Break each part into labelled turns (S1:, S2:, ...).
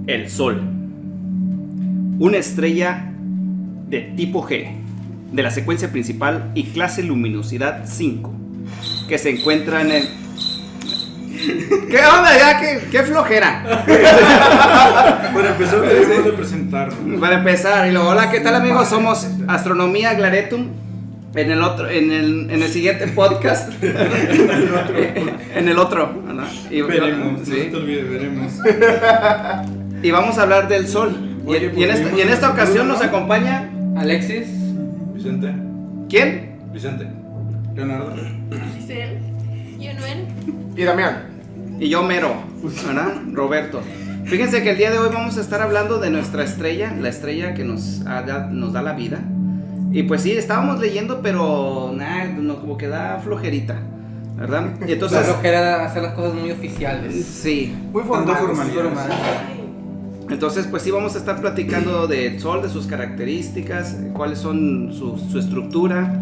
S1: El Sol. Una estrella de tipo G, de la secuencia principal y clase luminosidad 5, que se encuentra en el... ¿Qué onda ya? ¿Qué flojera?
S2: Para empezar, debemos de presentarnos.
S1: Para empezar, y luego, hola, ¿qué tal amigos? Somos Astronomía Glaretum. En el siguiente podcast. En el otro, ¿no?
S2: Veremos,
S1: ¿sí?
S2: no te olvides, veremos.
S1: Y vamos a hablar del Sol.
S2: Oye,
S1: y en esta ocasión nos acompaña
S3: Alexis.
S2: Vicente.
S1: ¿quién?
S2: Vicente. Leonardo.
S4: Giselle, Yunuen.
S5: Y Damián.
S1: Y yo mero, ¿verdad? Roberto. Fíjense que el día de hoy vamos a estar hablando de nuestra estrella, la estrella que nos da la vida. Y pues sí, estábamos leyendo, pero nada, no, como que da flojerita, ¿verdad? Y entonces,
S3: La flojera hacer las cosas muy oficiales.
S1: sí.
S5: Muy
S2: Tanta
S5: formal.
S2: formalidad.
S1: Entonces, pues sí, vamos a estar platicando del Sol, de sus características, cuáles son su estructura,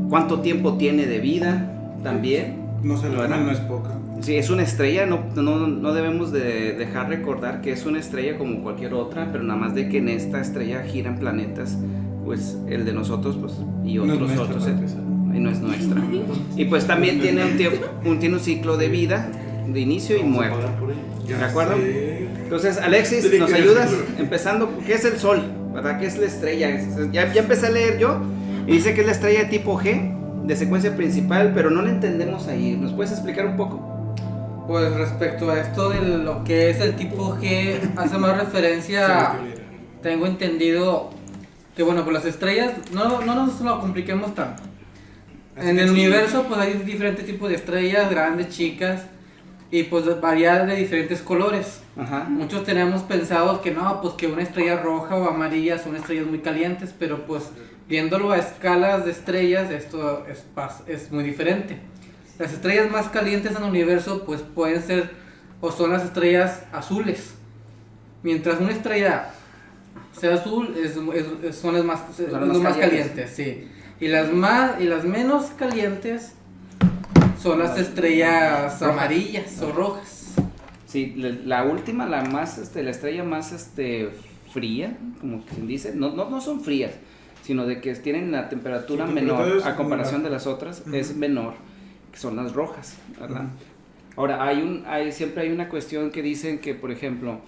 S1: cuánto tiempo tiene de vida también.
S2: No se lo
S1: ¿Verdad?
S2: no es poca.
S1: Sí, es una estrella, no debemos de dejar recordar que es una estrella como cualquier otra, pero nada más de que en esta estrella giran planetas, pues el de nosotros pues, y
S2: No es
S1: otros
S2: nuestra, para empezar.
S1: y no es nuestra. Y pues también tiene tiene un ciclo de vida, de inicio y muerte. ¿De acuerdo? Entonces, Alexis, ¿nos ayudas? Empezando, ¿qué es el Sol? ¿Verdad? ¿Qué es la estrella? Ya empecé a leer yo y dice que es la estrella de tipo G, de secuencia principal, pero no la entendemos ahí. ¿Nos puedes explicar un poco?
S3: Pues respecto a esto de lo que es el tipo G, hace más referencia, tengo entendido que bueno, pues las estrellas, no nos lo compliquemos tanto. En el universo pues hay diferentes tipos de estrellas, grandes, chicas, y pues varía de diferentes colores.
S1: Ajá.
S3: Muchos tenemos pensado que no, pues que una estrella roja o amarilla son estrellas muy calientes, pero pues viéndolo a escalas de estrellas, esto es muy diferente. Las estrellas más calientes en el universo pues pueden ser o son las estrellas azules. Mientras una estrella sea azul son las más calientes, sí. Y las menos calientes son las estrellas amarillas o rojas.
S1: Sí, la última, la estrella más fría, como que se dice, no son frías, sino de que tienen la temperatura menor a comparación de las otras, es menor, que son las rojas, ¿verdad? Ahora, siempre hay una cuestión que dicen que, por ejemplo,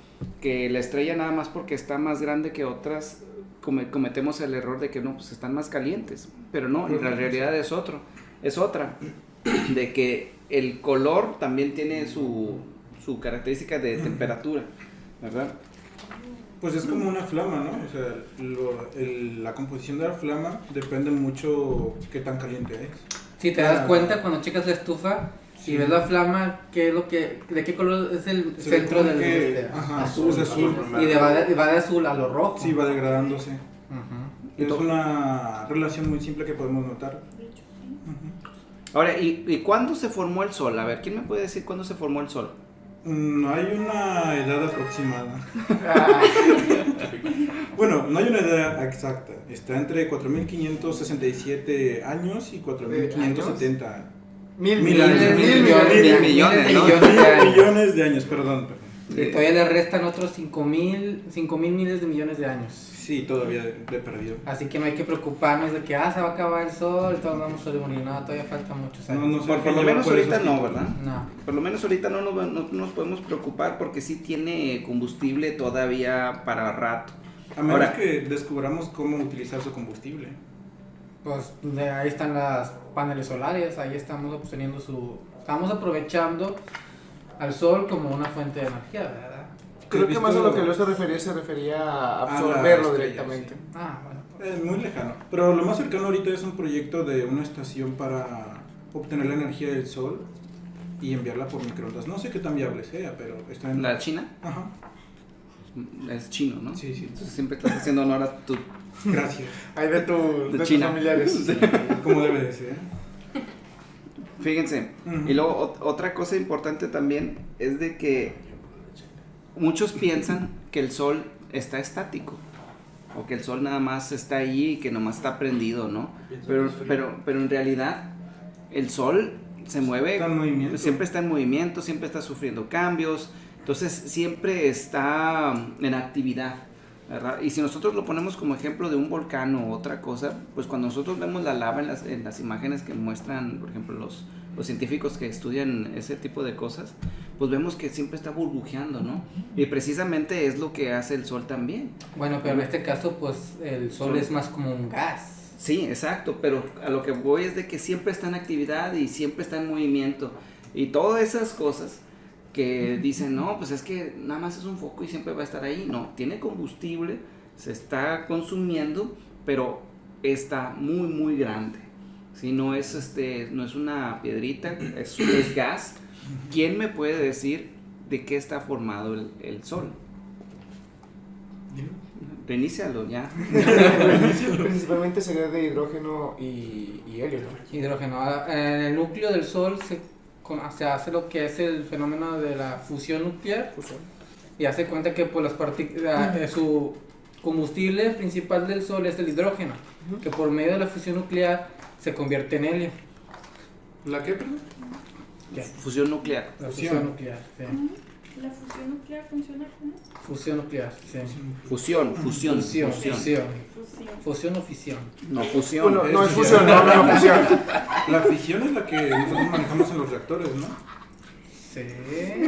S1: que la estrella nada más porque está más grande que otras, cometemos el error de que no, pues están más calientes, pero no, en realidad es otra, de que el color también tiene su característica de temperatura, ¿verdad?
S2: Pues es como una flama, ¿no? O sea, la composición de la flama depende mucho qué tan caliente es.
S3: Si te das cuenta cuando checas la estufa y ves la flama, ¿de qué color es el centro del
S2: Ajá,
S3: azul?
S2: es azul.
S3: Y va de azul a lo rojo.
S2: Sí, va degradándose.
S3: Ujú.
S2: Es una relación muy simple que podemos notar.
S1: Ahora, ¿y cuándo se formó el Sol? A ver, ¿quién me puede decir cuándo se formó el Sol?
S2: No hay una edad aproximada. Bueno, no hay una edad exacta. Está entre 4.567 años y 4.570
S3: Mil
S2: años.
S1: millones, ¿no?
S2: Millones de años, perdón.
S3: Y todavía le restan otros 5.000 miles de millones de años.
S2: Sí, todavía de perdido.
S3: Así que no hay que preocuparnos de que se va a acabar el sol y todos vamos a morir. No, todavía falta muchos años.
S2: No sé
S1: Por
S2: qué
S1: lo
S2: lleva
S1: menos
S2: por
S1: ahorita
S2: esos
S1: no,
S2: títulos.
S1: ¿verdad?
S3: No.
S1: Por lo menos ahorita no nos podemos preocupar porque sí tiene combustible todavía para rato.
S2: A menos
S1: Ahora,
S2: que descubramos cómo utilizar su combustible.
S3: Pues ahí están las paneles solares, ahí estamos obteniendo estamos aprovechando al sol como una fuente de energía, ¿verdad?
S5: Creo
S2: ¿Has
S5: que más a
S2: visto-
S5: lo que Luis se refería a
S2: A la
S5: absorberlo
S2: estrella,
S5: directamente.
S3: Bueno. Pues,
S2: Es muy lejano. Pero lo más cercano ahorita es un proyecto de una estación para obtener la energía del sol y enviarla por microondas. No sé qué tan viable sea, pero está en...
S1: ¿la China?
S2: Ajá.
S1: Es chino, ¿no?
S2: Sí, sí.
S1: Entonces siempre estás haciendo honor a tu...
S2: Gracias.
S5: Hay de tus
S1: China.
S5: familiares.
S2: Como debe de ser.
S1: Fíjense,
S2: Ujú.
S1: y luego otra cosa importante también es de que muchos piensan que el Sol está estático o que el Sol nada más está allí y que nomás está prendido, ¿no? Pero en realidad el Sol se mueve,
S2: Está en movimiento.
S1: siempre está en movimiento, siempre está sufriendo cambios, Entonces siempre está en actividad, ¿verdad? Y si nosotros lo ponemos como ejemplo de un volcán o otra cosa, pues cuando nosotros vemos la lava en las imágenes que muestran, por ejemplo, los científicos que estudian ese tipo de cosas, pues vemos que siempre está burbujeando, ¿no? Y precisamente es lo que hace el Sol también.
S3: Bueno, pero en este caso, pues el Sol es más como un gas.
S1: Sí, exacto, pero a lo que voy es de que siempre está en actividad y siempre está en movimiento. Y todas esas cosas que dicen, no, pues es que nada más es un foco y siempre va a estar ahí. No, tiene combustible, se está consumiendo, pero está muy, muy grande. ¿Sí? No es una piedrita, es gas. ¿Quién me puede decir de qué está formado el Sol? Reinícialo ya.
S5: Principalmente sería de hidrógeno y helio, ¿no?
S3: Hidrógeno. En el núcleo del Sol se hace lo que es el fenómeno de la fusión nuclear.
S5: Fusión.
S3: Y hace cuenta que pues, las partículas, su combustible principal del Sol es el hidrógeno, que por medio de la fusión nuclear se convierte en helio.
S2: ¿La qué, perdón?
S3: ¿Qué?
S1: Fusión nuclear.
S3: La fusión nuclear, sí.
S4: ¿La fusión nuclear funciona como?
S3: Fusión nuclear, sí.
S1: Fusión.
S3: Fusión.
S4: Fusión.
S3: Fusión o fisión.
S1: No, fusión.
S5: Bueno, no es fusión, no fusión.
S2: La fisión es la que nosotros manejamos en los reactores, ¿no?
S3: Sí.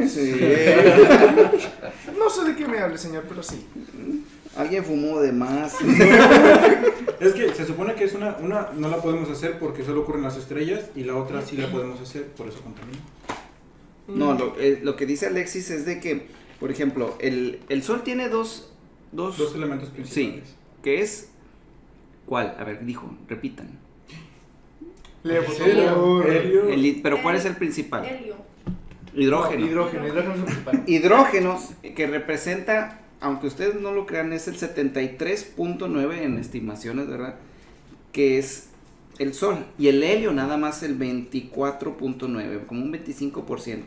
S1: Sí.
S5: No sé de qué me hable, señor, pero sí.
S1: Alguien fumó de más.
S2: Es que se supone que es una no la podemos hacer porque solo ocurre en las estrellas y la otra sí la podemos hacer, por eso contamina.
S1: No, lo que dice Alexis es de que, por ejemplo, el Sol tiene dos
S2: elementos principales.
S1: Sí, que es... ¿Cuál? A ver, repitan.
S5: Leo, por favor.
S2: Helio.
S1: Pero ¿cuál es el principal?
S4: Helio.
S1: Hidrógeno.
S5: Hidrógeno es el principal.
S1: Hidrógeno, que representa, aunque ustedes no lo crean, es el 73.9 en estimaciones, ¿verdad? Que es el Sol. Y el helio nada más el 24.9, como un 25%.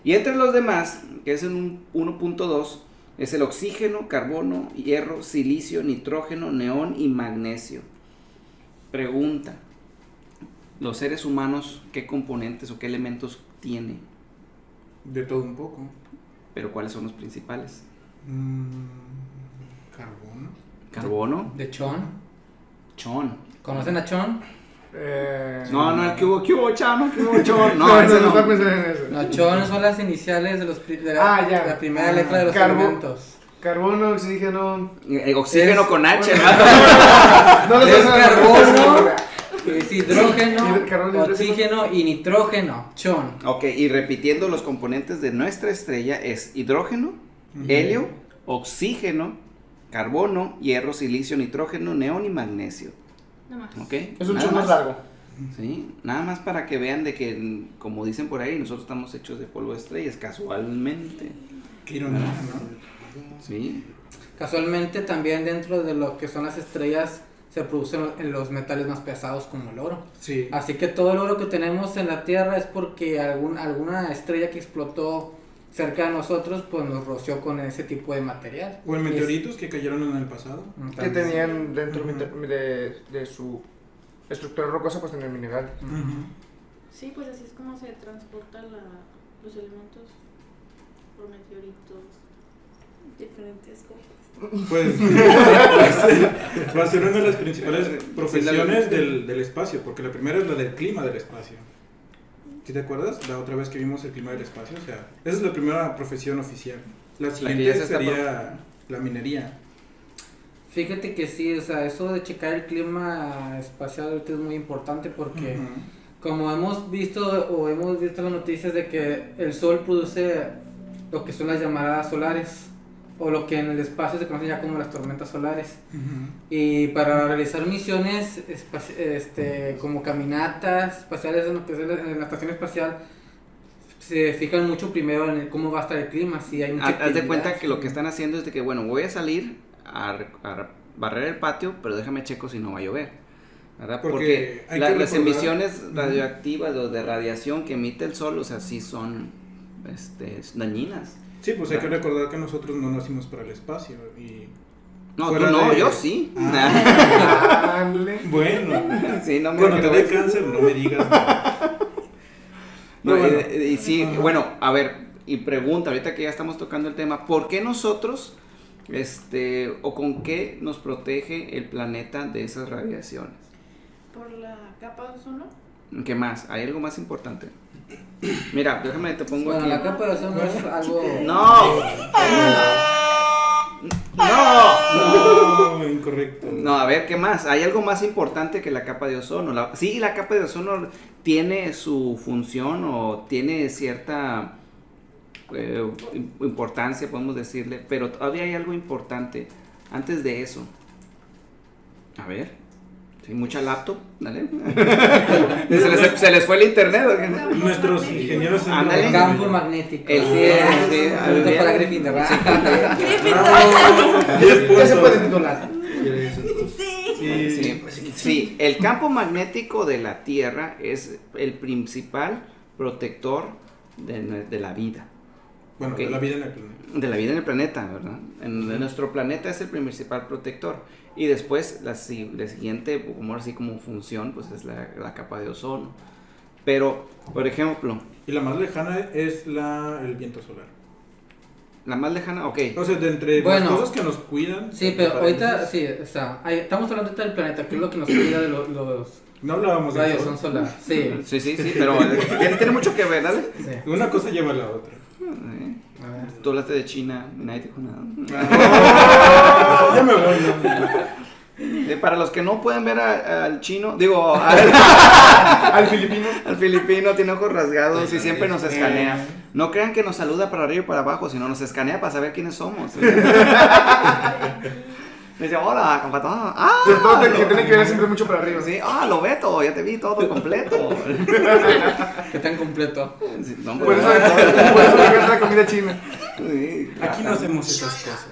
S1: Y entre los demás, que es en un 1.2, es el oxígeno, carbono, hierro, silicio, nitrógeno, neón y magnesio. Pregunta: ¿los seres humanos qué componentes o qué elementos tienen?
S2: De todo un poco.
S1: ¿Pero cuáles son los principales?
S2: Carbono.
S1: Carbono,
S3: De Chon.
S1: chon.
S3: ¿Conocen a Chon?
S1: No, el que hubo chano, que hubo chon. No, ese
S5: está
S1: no.
S5: pensando en eso.
S3: No, Chon son las iniciales de
S5: ya.
S3: la primera letra de los
S5: Carbo-
S3: elementos.
S5: Carbono, oxígeno.
S1: Oxígeno
S3: Es-
S1: con H,
S5: No lo
S3: Es
S5: sé.
S3: carbono, es hidrógeno,
S5: Carbono,
S3: oxígeno y nitrógeno. Chon.
S1: Ok, y repitiendo los componentes de nuestra estrella es hidrógeno, helio, oxígeno, carbono, hierro, silicio, nitrógeno, neón y magnesio.
S4: Nada más.
S1: Ok.
S5: Es un
S1: Nada
S5: chon más
S1: más.
S5: largo.
S1: Sí, nada más para que vean de que, como dicen por ahí, nosotros estamos hechos de polvo de estrellas, casualmente.
S2: Qué ironía, ¿no?
S1: Sí.
S3: Casualmente también dentro de lo que son las estrellas se producen en los metales más pesados como el oro.
S2: Sí.
S3: Así que todo el oro que tenemos en la Tierra es porque alguna estrella que explotó cerca de nosotros pues nos roció con ese tipo de material.
S2: O en meteoritos que cayeron en el pasado.
S5: Que tenían dentro de su estructura rocosa, pues tenían mineral.
S4: Sí, pues así es como se transportan los elementos por meteoritos, diferentes cosas.
S2: Pues va a ser una de las principales profesiones del espacio, porque la primera es la del clima del espacio. ¿Sí te acuerdas? La otra vez que vimos el clima del espacio, o sea, esa es la primera profesión oficial. La
S1: que
S2: siguiente
S1: ya se está
S2: sería la minería.
S3: Fíjate que sí, o sea, eso de checar el clima espacial ahorita es muy importante porque como hemos visto las noticias de que el Sol produce lo que son las llamaradas solares o lo que en el espacio se conoce ya como las tormentas solares. Y para realizar misiones como caminatas espaciales en lo que es en la estación espacial se fijan mucho primero en cómo va a estar el clima, si hay mucha
S1: Haz de
S3: actividad.
S1: cuenta que lo que están haciendo es de que, bueno, voy a salir a barrer el patio, pero déjame checo si no va a llover, ¿verdad?
S2: Porque hay que
S1: las
S2: recordar-
S1: emisiones radioactivas o de radiación que emite el Sol, o sea, sí son dañinas.
S2: Sí, pues hay que recordar que nosotros no nacimos para el espacio y...
S1: No,
S2: Fuera
S1: tú no,
S2: de-
S1: yo sí.
S5: Ándale.
S2: Bueno,
S1: Sí, no me
S2: cuando te
S1: creo
S2: dé
S1: eso.
S2: cáncer no me digas nada.
S1: No,
S2: Bueno.
S1: y sí, bueno, a ver, y pregunta, ahorita que ya estamos tocando el tema, ¿por qué nosotros, o con qué nos protege el planeta de esas radiaciones?
S4: Por la capa de ozono.
S1: ¿Qué más? ¿Hay algo más importante? Mira, déjame, te pongo
S3: Bueno,
S1: aquí.
S3: la capa de ozono es algo...
S1: ¡No!
S2: No, incorrecto.
S1: No, a ver, ¿qué más? Hay algo más importante que la capa de ozono. Sí, la capa de ozono tiene su función o tiene cierta importancia, podemos decirle, pero todavía hay algo importante antes de eso. A ver, sí, mucha laptop, dale. se les fue el internet. ¿O qué?
S2: Nuestros ingenieros en
S1: Ándale.
S3: Campo magnético.
S1: El
S3: Punto para Gryffindor.
S5: ¿Qué se puede titular?
S1: Sí, el campo magnético de la Tierra es el principal protector de la vida.
S2: Bueno,
S1: Okay.
S2: de la vida en el planeta.
S1: De la vida en el planeta, ¿verdad? En nuestro planeta es el principal protector. Y después la siguiente, como así como función, pues es la capa de ozono. Pero, por ejemplo...
S2: Y la más lejana es el viento solar.
S1: La más lejana, ok.
S2: O sea, de entre las cosas que nos cuidan.
S3: Sí, pero ahorita, sí, estamos hablando ahorita del planeta, que es lo que nos cuida de los
S2: No hablábamos de
S3: rayos
S2: eso.
S3: solar. Sí.
S1: Sí, pero tiene mucho que ver, ¿dale?
S3: Sí.
S2: Una cosa lleva a la otra.
S3: A ver.
S1: Tú hablaste de China, nadie dijo nada.
S2: Ya me voy.
S1: Para los que no pueden ver al chino, digo,
S5: Al filipino.
S1: al filipino tiene ojos rasgados y siempre nos escanea. No crean que nos saluda para arriba y para abajo, sino nos escanea para saber quiénes somos. Dice, hola, compadre.
S5: Sobre todo que tiene que ver siempre mucho para arriba.
S1: Sí, lo Beto, ya te vi todo completo.
S3: ¿Qué tan completo?
S1: Sí, no,
S5: Por eso
S1: hombre,
S5: me encanta la comida china.
S1: sí,
S2: Aquí no hacemos esas cosas.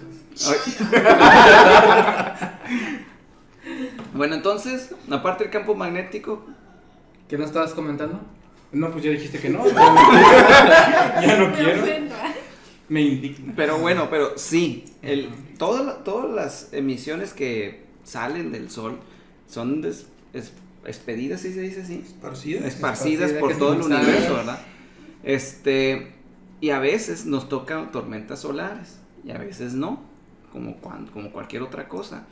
S1: Bueno, entonces, aparte del campo magnético,
S3: ¿Qué nos estabas comentando?
S2: No, pues ya dijiste que no. Ya no
S4: Me
S2: quiero.
S4: ofendo.
S2: Me indigna.
S1: pero bueno, pero sí, todas las emisiones que salen del sol son expedidas, ¿sí se dice así? Esparcidas por
S3: que
S1: todo el
S3: se nos
S1: universo,
S3: sale.
S1: ¿verdad? Y a veces nos tocan tormentas solares y a veces no, como cualquier otra cosa.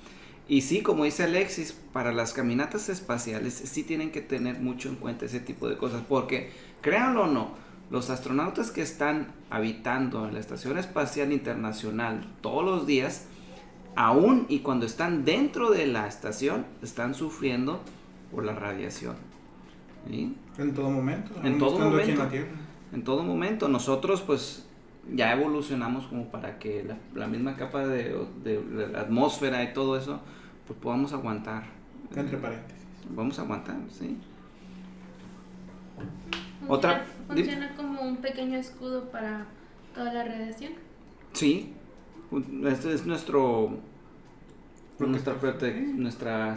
S1: Y sí, como dice Alexis, para las caminatas espaciales sí tienen que tener mucho en cuenta ese tipo de cosas, porque créanlo o no, los astronautas que están habitando en la Estación Espacial Internacional todos los días, aún y cuando están dentro de la estación, están sufriendo por la radiación. ¿Sí?
S2: En todo momento.
S1: En
S2: aún
S1: todo
S2: estando aquí en
S1: momento.
S2: la Tierra.
S1: En todo momento. Nosotros pues ya evolucionamos como para que la misma capa de la atmósfera y todo eso, pues podamos aguantar.
S2: Entre paréntesis.
S1: Vamos a aguantar, ¿sí?
S4: Funciona como un pequeño escudo para toda la radiación.
S1: Sí. Este es nuestra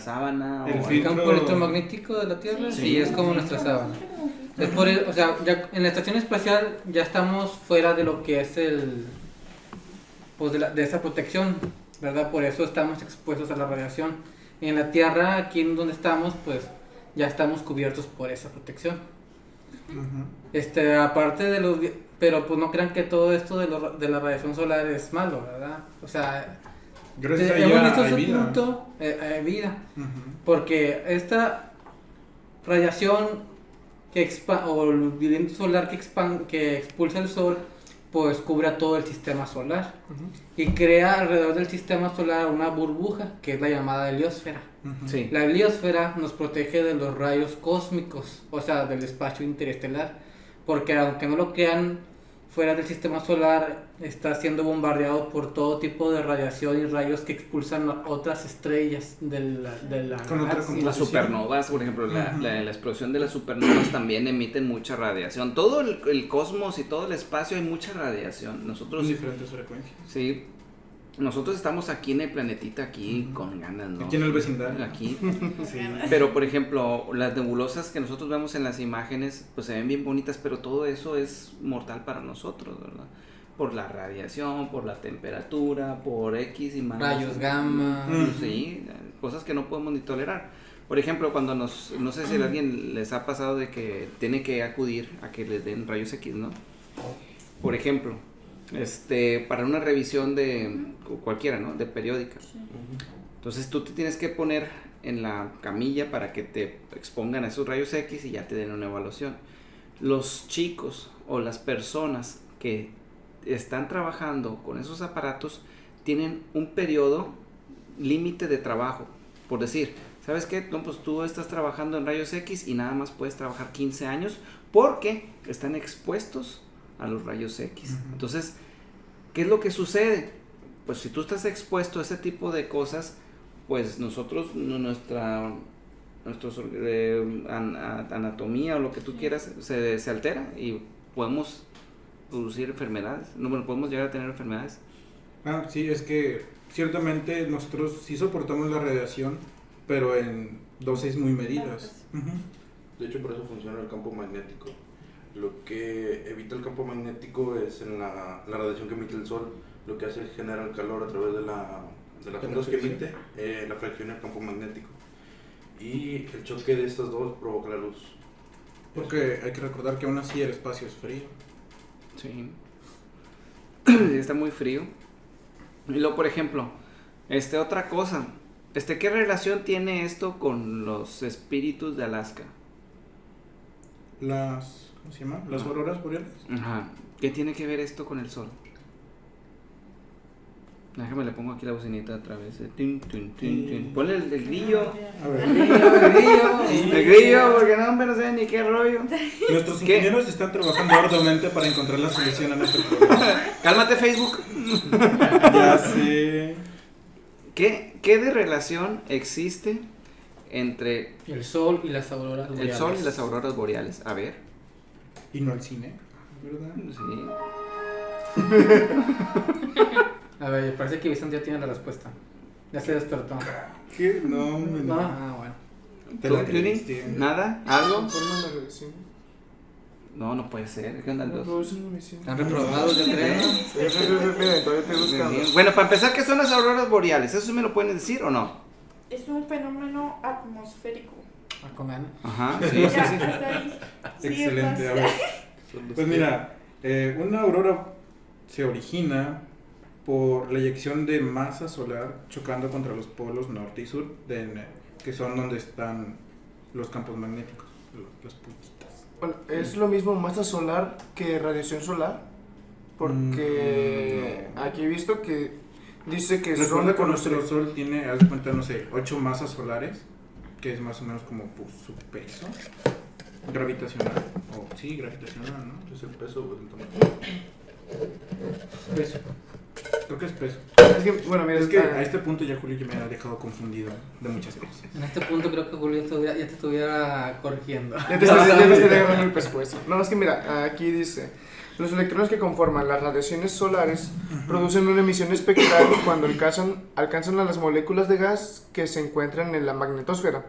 S1: sábana.
S2: El
S1: o-
S3: El
S2: filtro-
S3: campo electromagnético de la Tierra, sí, es como nuestra sábana. Es por o sea, ya en la estación espacial ya estamos fuera de lo que es pues de esa protección, ¿verdad? Por eso estamos expuestos a la radiación. En la Tierra, aquí en donde estamos, pues ya estamos cubiertos por esa protección.
S2: Ujú.
S3: Aparte de pero pues no crean que todo esto de la radiación solar es malo, ¿verdad? O sea,
S2: Gracias a
S3: hemos
S2: ella
S3: visto
S2: hay
S3: ese
S2: vida.
S3: punto, hay vida.
S2: Ujú.
S3: Porque esta radiación o el viento solar que expulsa el sol, pues cubre a todo el sistema solar y crea alrededor del sistema solar una burbuja que es la llamada heliosfera.
S2: Ujú.
S1: Sí.
S3: La heliosfera nos protege de los rayos cósmicos, o sea, del espacio interestelar, porque aunque no lo crean, fuera del sistema solar está siendo bombardeado por todo tipo de radiación y rayos que expulsan otras estrellas de la
S2: Con otra
S3: galaxia.
S1: Las supernovas, por ejemplo, la explosión de las supernovas también emiten mucha radiación. Todo el cosmos y todo el espacio hay mucha radiación. Nosotros,
S2: En diferentes frecuencias.
S1: sí, nosotros estamos aquí en el planetita, aquí con ganas, ¿no?
S2: Aquí en el vecindario.
S1: Aquí.
S2: Sí.
S1: Pero, por ejemplo, las nebulosas que nosotros vemos en las imágenes, pues se ven bien bonitas, pero todo eso es mortal para nosotros, ¿verdad? Por la radiación, por la temperatura, por X y más.
S3: Rayos gamma.
S1: Sí, cosas que no podemos ni tolerar. Por ejemplo, cuando no sé si a alguien les ha pasado de que tiene que acudir a que les den rayos X, ¿no? por ejemplo, para una revisión de cualquiera, ¿no? De periódica. Entonces tú te tienes que poner en la camilla para que te expongan a esos rayos X y ya te den una evaluación. Los chicos o las personas que están trabajando con esos aparatos tienen un periodo límite de trabajo. Por decir, ¿sabes qué? No, pues tú estás trabajando en rayos X y nada más puedes trabajar 15 años porque están expuestos a los rayos X. Entonces, ¿qué es lo que sucede? Pues si tú estás expuesto a ese tipo de cosas, pues nosotros, nuestra anatomía o lo que tú quieras se altera y podemos producir enfermedades. No, bueno, podemos llegar a tener enfermedades.
S2: Sí, es que ciertamente nosotros sí soportamos la radiación, pero en dosis muy medidas.
S6: De hecho, por eso funciona el campo magnético. Lo que evita el campo magnético es en la radiación que emite el sol. Lo que hace es generar el calor a través de las ondas que emite, la fracción del campo magnético. Y el choque de estas dos provoca la luz.
S2: Porque hay que recordar que aún así el espacio es frío.
S1: Sí. Está muy frío. Y luego, por ejemplo, otra cosa. ¿Qué relación tiene esto con los espíritus de Alaska?
S2: ¿Cómo se llama? Las auroras boreales.
S1: Ajá. ¿Qué tiene que ver esto con el sol? Déjame, le pongo aquí la bocinita otra vez. Ponle el grillo.
S2: A ver.
S1: El grillo, porque no sé ni qué rollo.
S2: Nuestros ingenieros están trabajando arduamente para encontrar la solución a nuestro problema.
S1: Cálmate, Facebook.
S2: Ya sé.
S1: ¿Qué de relación existe entre
S3: el sol y las auroras boreales?
S1: El sol y las auroras boreales. A ver.
S2: Y no al cine, ¿verdad?
S1: Sí.
S3: A ver, parece que Vicente ya tiene la respuesta. Ya se despertó.
S2: ¿Qué? No.
S3: Bueno.
S2: Te la
S1: ¿Tú, Yuri?
S2: creíste.
S1: ¿Nada? ¿Algo?
S5: Forma la radiación.
S1: No puede ser. ¿Qué onda
S5: No,
S1: los
S5: pero eso no me siento.
S3: Están reprobados, yo creo.
S5: Miren, todavía estoy buscando.
S1: Bueno, para empezar, ¿qué son las auroras boreales? ¿Eso sí me lo pueden decir o no?
S7: Es un fenómeno atmosférico.
S3: Ah, con ganas.
S1: Ajá, sí.
S7: Ya, hasta ahí. Sí,
S2: Excelente,
S7: estás-
S2: a ver. Pues mira, una aurora se origina por la eyección de masa solar chocando contra los polos norte y sur, que son donde están los campos magnéticos, las puntitas.
S5: Bueno, ¿es lo mismo masa solar que radiación solar? Porque
S2: No.
S5: aquí he visto que dice que
S2: Recuerda que
S5: con
S2: nuestro sol tiene, haz de cuenta, no sé, 8 masas solares, que es más o menos como pues, su peso gravitacional. Sí, gravitacional, ¿no?
S6: Es el peso o el tamaño.
S2: Peso. Creo que es peso.
S5: Es que, bueno, mira,
S2: Es que a este punto ya Julio ya me ha dejado confundido de muchas cosas.
S3: En este punto creo que Julio ya te estuviera corrigiendo.
S5: Ya te estoy agarrando el pescuezo. No, es que mira, aquí dice: los electrones que conforman las radiaciones solares producen una emisión espectral cuando alcanzan a las moléculas de gas que se encuentran en la magnetosfera,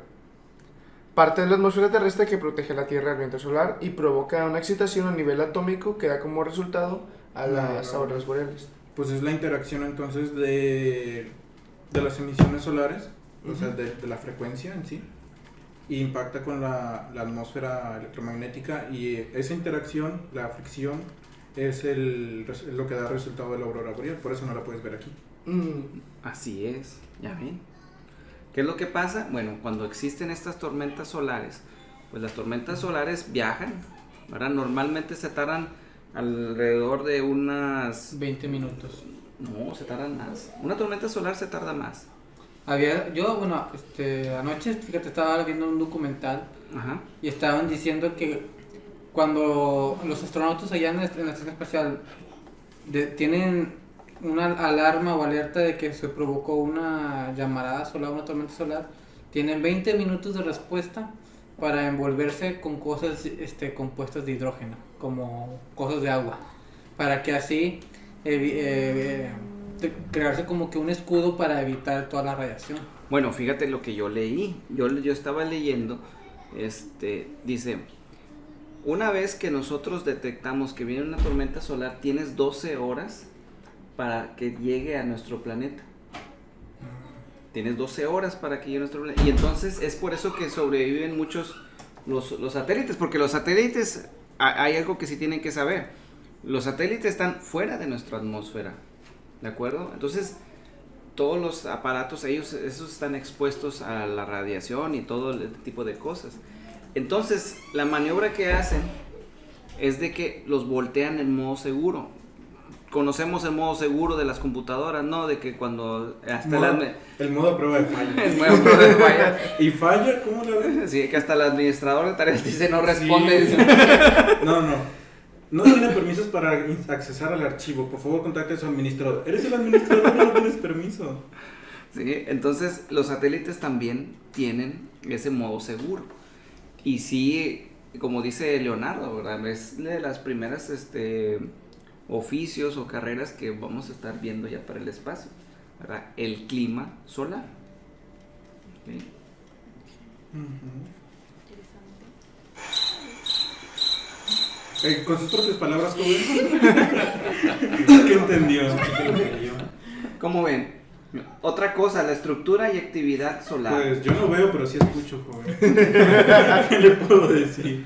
S5: parte de la atmósfera terrestre que protege la Tierra del viento solar y provoca una excitación a nivel atómico que da como resultado a las auroras boreales.
S2: Pues es la interacción entonces de las emisiones solares, o sea, de la frecuencia en sí, y impacta con la atmósfera electromagnética, y esa interacción, la fricción, es lo que da resultado de la aurora boreal, por eso no la puedes ver aquí.
S1: Así es, ya ven. ¿Qué es lo que pasa? Bueno, cuando existen estas tormentas solares, pues las tormentas solares viajan, ¿verdad? Normalmente se tardan alrededor de unas
S3: 20 minutos.
S1: No, se tardan más. Una tormenta solar se tarda más.
S3: Anoche, fíjate, estaba viendo un documental.
S1: Ajá.
S3: Y estaban diciendo que cuando los astronautas allá en la estación espacial tienen una alarma o alerta de que se provocó una llamarada solar, una tormenta solar, tienen 20 minutos de respuesta para envolverse con cosas compuestas de hidrógeno, como cosas de agua, para que así crearse como que un escudo para evitar toda la radiación.
S1: Bueno, fíjate lo que yo leí. Yo estaba leyendo, dice, una vez que nosotros detectamos que viene una tormenta solar, tienes 12 horas para que llegue a nuestro planeta. Tienes 12 horas para que llegue a nuestro planeta. Y entonces es por eso que sobreviven muchos los satélites, porque los satélites, hay algo que sí tienen que saber. Los satélites están fuera de nuestra atmósfera, ¿de acuerdo? Entonces, todos los aparatos, esos están expuestos a la radiación y todo este tipo de cosas. Entonces, la maniobra que hacen es de que los voltean en modo seguro. Conocemos el modo seguro de las computadoras, ¿no? De que cuando
S2: el modo prueba de falla.
S1: el modo prueba de falla.
S2: ¿Y falla? ¿Cómo la ves?
S1: Sí, que hasta el administrador de tareas dice no responde.
S2: Sí. No tiene permisos para accesar al archivo. Por favor, contacte a su administrador. Eres el administrador, no tienes permiso.
S1: Sí, entonces los satélites también tienen ese modo seguro. Y sí, como dice Leonardo, ¿verdad? Es de las primeras oficios o carreras que vamos a estar viendo ya para el espacio, ¿verdad? El clima solar. ¿Sí?
S2: Con sus propias palabras, joven. ¿Qué entendió?
S1: ¿Cómo ven? Otra cosa, la estructura y actividad solar.
S2: Pues yo no veo, pero sí escucho, joven. ¿Qué le puedo decir?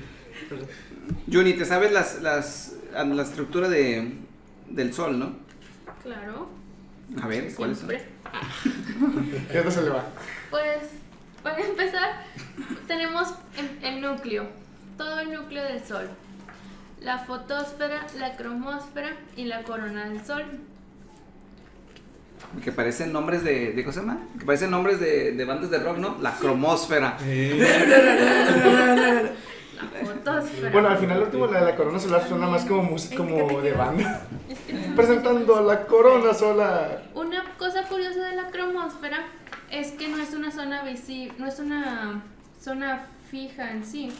S1: Juni, ¿te sabes la estructura del Sol, no?
S4: Claro.
S1: A ver, ¿cuáles son?
S4: Siempre.
S5: ¿Qué tal se le va?
S4: Pues, para empezar, tenemos el núcleo, todo el núcleo del Sol. La fotosfera, la cromósfera y la corona del Sol.
S1: Que parecen nombres de ¿cómo se llama? Que parecen nombres de bandas de rock, ¿no? La cromósfera.
S4: La fotosfera.
S5: Bueno, al final, último, la de la corona solar suena más como música como de banda.
S4: Es que
S5: Presentando la corona solar.
S4: una cosa curiosa de la cromósfera es que no es una zona visible, no es una zona fija en sí.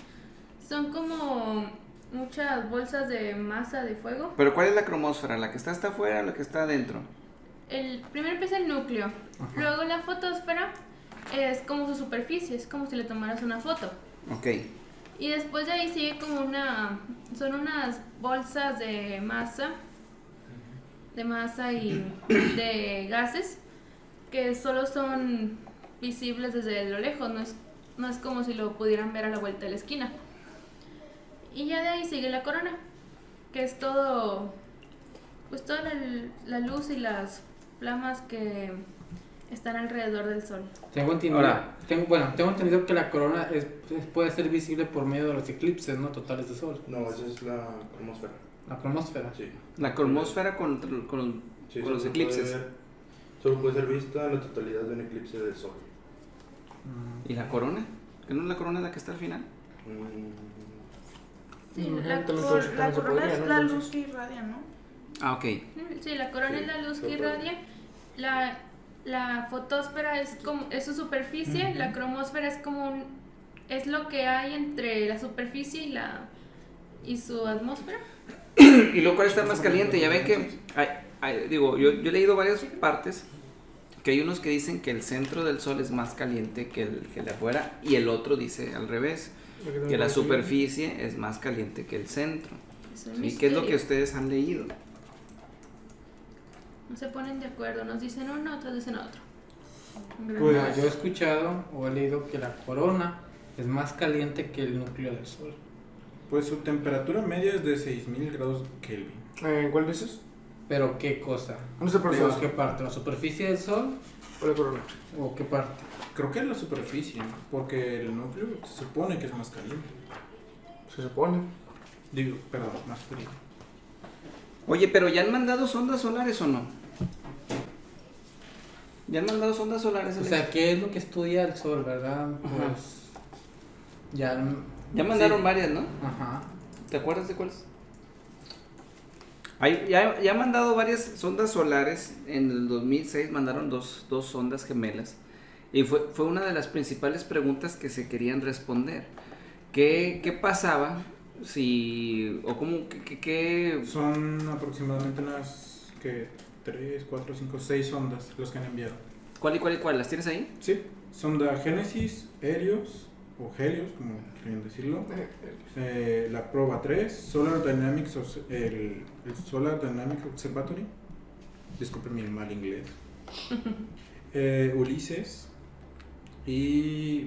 S4: Son como muchas bolsas de masa de fuego.
S1: Pero ¿cuál es la cromósfera? ¿La que está hasta afuera o la que está adentro?
S4: Primero empieza el núcleo, luego la fotosfera es como su superficie, es como si le tomaras una foto.
S1: Ok.
S4: Y después de ahí sigue como son unas bolsas de masa y de gases que solo son visibles desde lo lejos, no es como si lo pudieran ver a la vuelta de la esquina. Y ya de ahí sigue la corona, que es todo, pues toda la luz y las flamas que están alrededor del Sol.
S3: Tengo entendido que la corona puede ser visible por medio de los eclipses, ¿no? Totales de Sol.
S6: No, esa es la cromosfera.
S3: La cromósfera.
S6: Sí.
S1: La cromósfera con
S6: Sí,
S1: los
S6: solo
S1: eclipses.
S6: Solo puede ser vista en la totalidad de un eclipse del Sol.
S1: ¿Y la corona? ¿Que no es la corona la que está al final?
S4: Sí,
S5: Ujú,
S4: la
S5: también
S7: La
S5: se
S7: corona
S5: podría,
S7: es
S5: ¿no?
S7: la
S5: Entonces,
S7: luz que irradia, ¿no?
S1: Ah, ok.
S4: Sí, la corona es la luz que irradia. La fotosfera es su superficie, la cromósfera es lo que hay entre la superficie y su atmósfera.
S1: Y luego, ¿cuál está más caliente? Ya ven que, yo he leído varias partes que hay unos que dicen que el centro del Sol es más caliente que el de afuera, y el otro dice al revés, que la superficie es más caliente que el centro. ¿Sí? ¿Qué es lo que ustedes han leído?
S4: No se ponen de acuerdo, nos dicen uno, otros dicen otro.
S2: Pues-
S3: Yo he escuchado o he leído que la corona es más caliente que el núcleo del Sol.
S2: Pues su temperatura media es de 6000 grados Kelvin.
S5: ¿Cuál dices?
S3: ¿Pero qué cosa?
S5: No sé,
S3: ¿Pero
S5: pero
S3: qué parte? ¿La superficie del Sol
S5: ¿cuál es la corona?
S3: o qué parte?
S2: Creo que es la superficie, porque el núcleo se supone que es más caliente.
S5: Se supone.
S2: Digo, perdón, más frío.
S1: Oye, pero ¿ya han mandado sondas solares o no? ¿Ya han mandado sondas solares?
S3: O sea, ¿qué es lo que estudia el Sol, verdad? Pues ya
S1: mandaron
S3: sí.
S1: varias, ¿no?
S3: Ajá.
S1: ¿Te acuerdas de cuáles? Ya han mandado varias sondas solares. En el 2006 mandaron dos sondas gemelas. Y fue una de las principales preguntas que se querían responder. ¿Qué pasaba si... o cómo... qué
S2: Son aproximadamente unas 3, 4, 5, 6 sondas los que han enviado.
S1: ¿Cuál y cuál y cuál? ¿Las tienes ahí?
S2: Sí, sonda Génesis, Helios o Helios, como querían decirlo. La Proba 3, Solar Dynamics, el Solar Dynamics Observatory. Disculpen mi mal inglés. Ulises y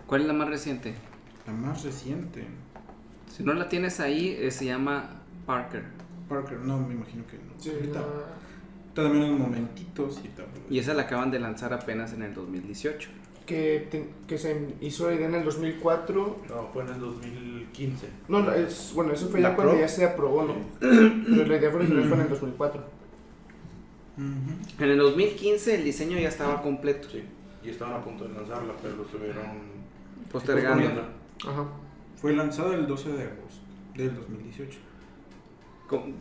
S1: ¿Cuál es la más reciente?
S2: la más reciente.
S1: Si no la tienes ahí, se llama Parker.
S2: Parker, no, me imagino que no.
S5: Sí,
S2: Ahorita
S5: la-
S2: también unos momentitos y tal.
S1: Y esa la acaban de lanzar apenas en el 2018.
S5: que se hizo la idea en el 2004.
S6: No, fue en el 2015.
S5: No, bueno, eso fue
S2: ¿La
S5: ya cuando
S2: Pro?
S5: ya se aprobó, ¿no? Pero la idea original fue en el 2004.
S2: Ujú.
S1: En el 2015 el diseño ya estaba completo,
S6: Sí, y estaban a punto de lanzarla, pero lo estuvieron
S1: postergando.
S6: posponiendo.
S5: Ajá.
S2: Fue lanzada el 12 de agosto del 2018.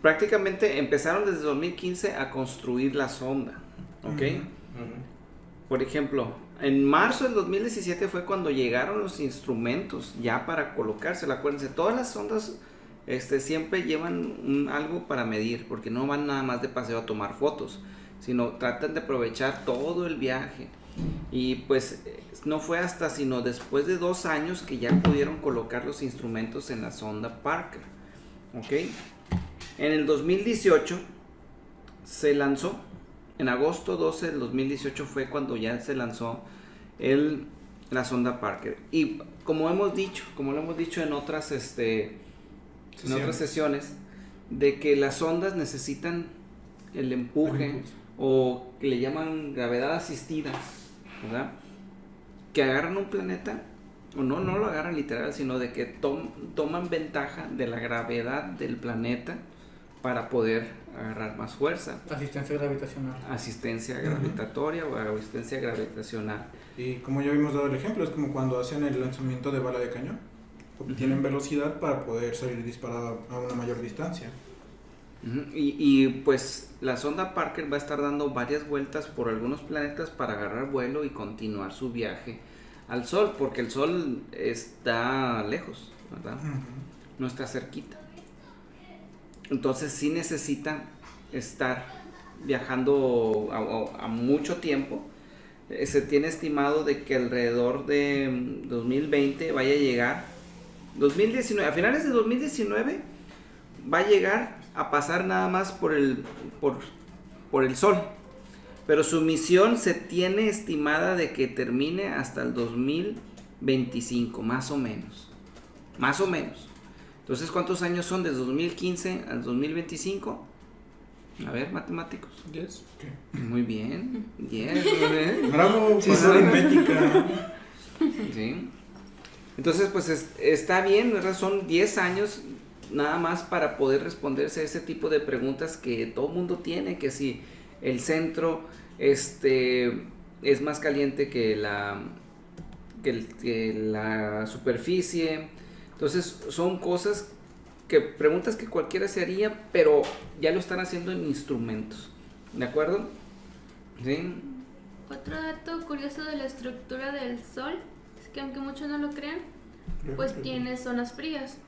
S1: Prácticamente empezaron desde 2015 a construir la sonda, ¿ok?
S2: Ujú.
S1: Por ejemplo, en marzo del 2017 fue cuando llegaron los instrumentos ya para colocarse. Acuérdense, todas las sondas siempre llevan algo para medir, porque no van nada más de paseo a tomar fotos, sino tratan de aprovechar todo el viaje. Y pues no fue hasta sino después de 2 años que ya pudieron colocar los instrumentos en la sonda Parker, ¿ok? En el 2018 se lanzó. En agosto 12 del 2018 fue cuando ya se lanzó la sonda Parker. Y como lo hemos dicho en otras, en otras sesiones, de que las sondas necesitan el empuje o que le llaman gravedad asistida, ¿verdad? Que agarran un planeta, o no lo agarran literal, sino de que toman ventaja de la gravedad del planeta para poder agarrar más fuerza.
S3: Asistencia gravitacional.
S1: Asistencia gravitatoria o asistencia gravitacional.
S2: Y como ya habíamos dado el ejemplo, es como cuando hacen el lanzamiento de bala de cañón. Obtienen velocidad para poder salir disparada a una mayor distancia.
S1: Y pues la sonda Parker va a estar dando varias vueltas por algunos planetas para agarrar vuelo y continuar su viaje al Sol, porque el Sol está lejos, ¿verdad? No está cerquita. Entonces sí necesita estar viajando a mucho tiempo. Se tiene estimado de que alrededor de 2020 vaya a llegar, 2019, a finales de 2019 va a llegar a pasar nada más por el Sol. Pero su misión se tiene estimada de que termine hasta el 2025, más o menos. Más o menos. Entonces, ¿cuántos años son desde 2015 al 2025? A ver, matemáticos.
S5: 10.
S1: Muy bien. 10. Muy bien.
S2: Bravo,
S1: Sí,
S2: para aritmética.
S1: Sí. Entonces, pues está bien, ¿verdad? Son 10 años nada más para poder responderse a ese tipo de preguntas que todo el mundo tiene, que si el centro es más caliente que la superficie. Entonces son preguntas que cualquiera se haría, pero ya lo están haciendo en instrumentos, ¿de acuerdo? ¿Sí?
S4: Otro dato curioso de la estructura del Sol es que aunque muchos no lo crean, pues tiene zonas frías.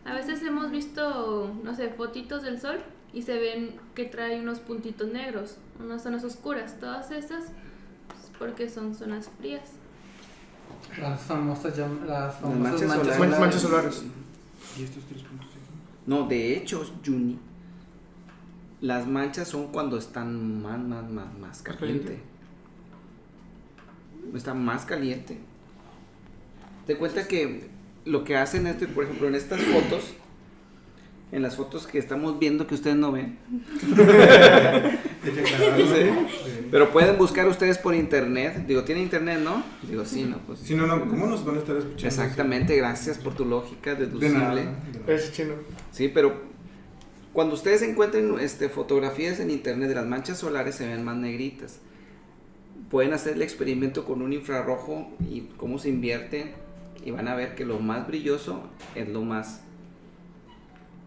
S4: A veces hemos visto, no sé, fotitos del Sol y se ven que trae unos puntitos negros, unas zonas oscuras. Todas esas es porque son zonas frías.
S3: Las famosas
S1: manchas
S3: manchas
S1: solares.
S5: Manchas solares.
S2: ¿Y estos 3 puntos?
S1: No, de hecho, Juni, las manchas son cuando están más caliente. Está más caliente. Te cuenta que lo que hacen es, por ejemplo, en estas fotos, en las fotos que estamos viendo que ustedes no ven, pero pueden buscar ustedes por internet. Digo, ¿tiene internet, no? Digo, sí, no, pues.
S2: Si no, ¿cómo nos van a estar escuchando?
S1: Exactamente, gracias por tu lógica deducible.
S2: De nada.
S5: Es chino.
S1: Sí, pero cuando ustedes encuentren fotografías en internet de las manchas solares se ven más negritas. Pueden hacer el experimento con un infrarrojo y cómo se invierte y van a ver que lo más brilloso es lo más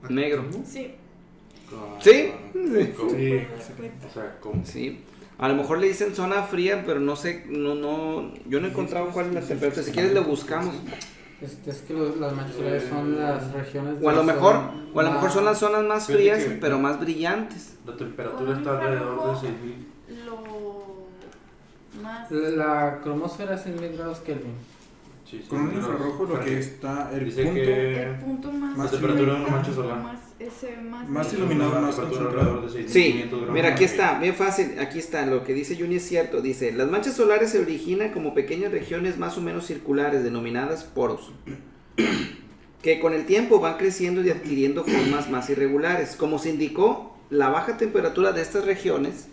S1: negro.
S7: Sí.
S1: ¿Sí?
S2: Sí,
S6: O sea, ¿cómo?
S1: Sí. A lo mejor le dicen zona fría, pero no sé, yo no he encontrado cuál es la temperatura. Si quieres lo buscamos.
S3: Es que las manchas solares son las regiones.
S1: O a lo
S3: de
S1: mejor,
S3: zona
S1: son las zonas más
S6: Fíjate
S1: frías,
S6: que-
S1: pero más brillantes.
S6: La
S7: Con
S6: temperatura
S7: un
S6: está alrededor de
S7: infrarrojo,
S6: 6000.
S7: Lo más.
S3: La cromosfera es en 1000 grados Kelvin.
S6: Sí,
S2: Con un
S6: 6000
S2: infrarrojo lo
S6: grados.
S2: que está el
S6: Dice
S2: punto
S7: El punto más.
S2: Más
S6: temperatura de una mancha
S7: iluminado,
S6: solar.
S7: Más, ese
S2: Más
S7: sí,
S2: iluminado,
S6: Una
S2: más
S6: temperatura
S2: concentrado.
S6: alrededor de
S1: Sí,
S6: 6500 grados.
S1: mira, aquí está, bien fácil, aquí está, lo que dice Juni es cierto, dice, las manchas solares se originan como pequeñas regiones más o menos circulares denominadas poros. que con el tiempo van creciendo y adquiriendo formas más irregulares. Como se indicó, la baja temperatura de estas regiones,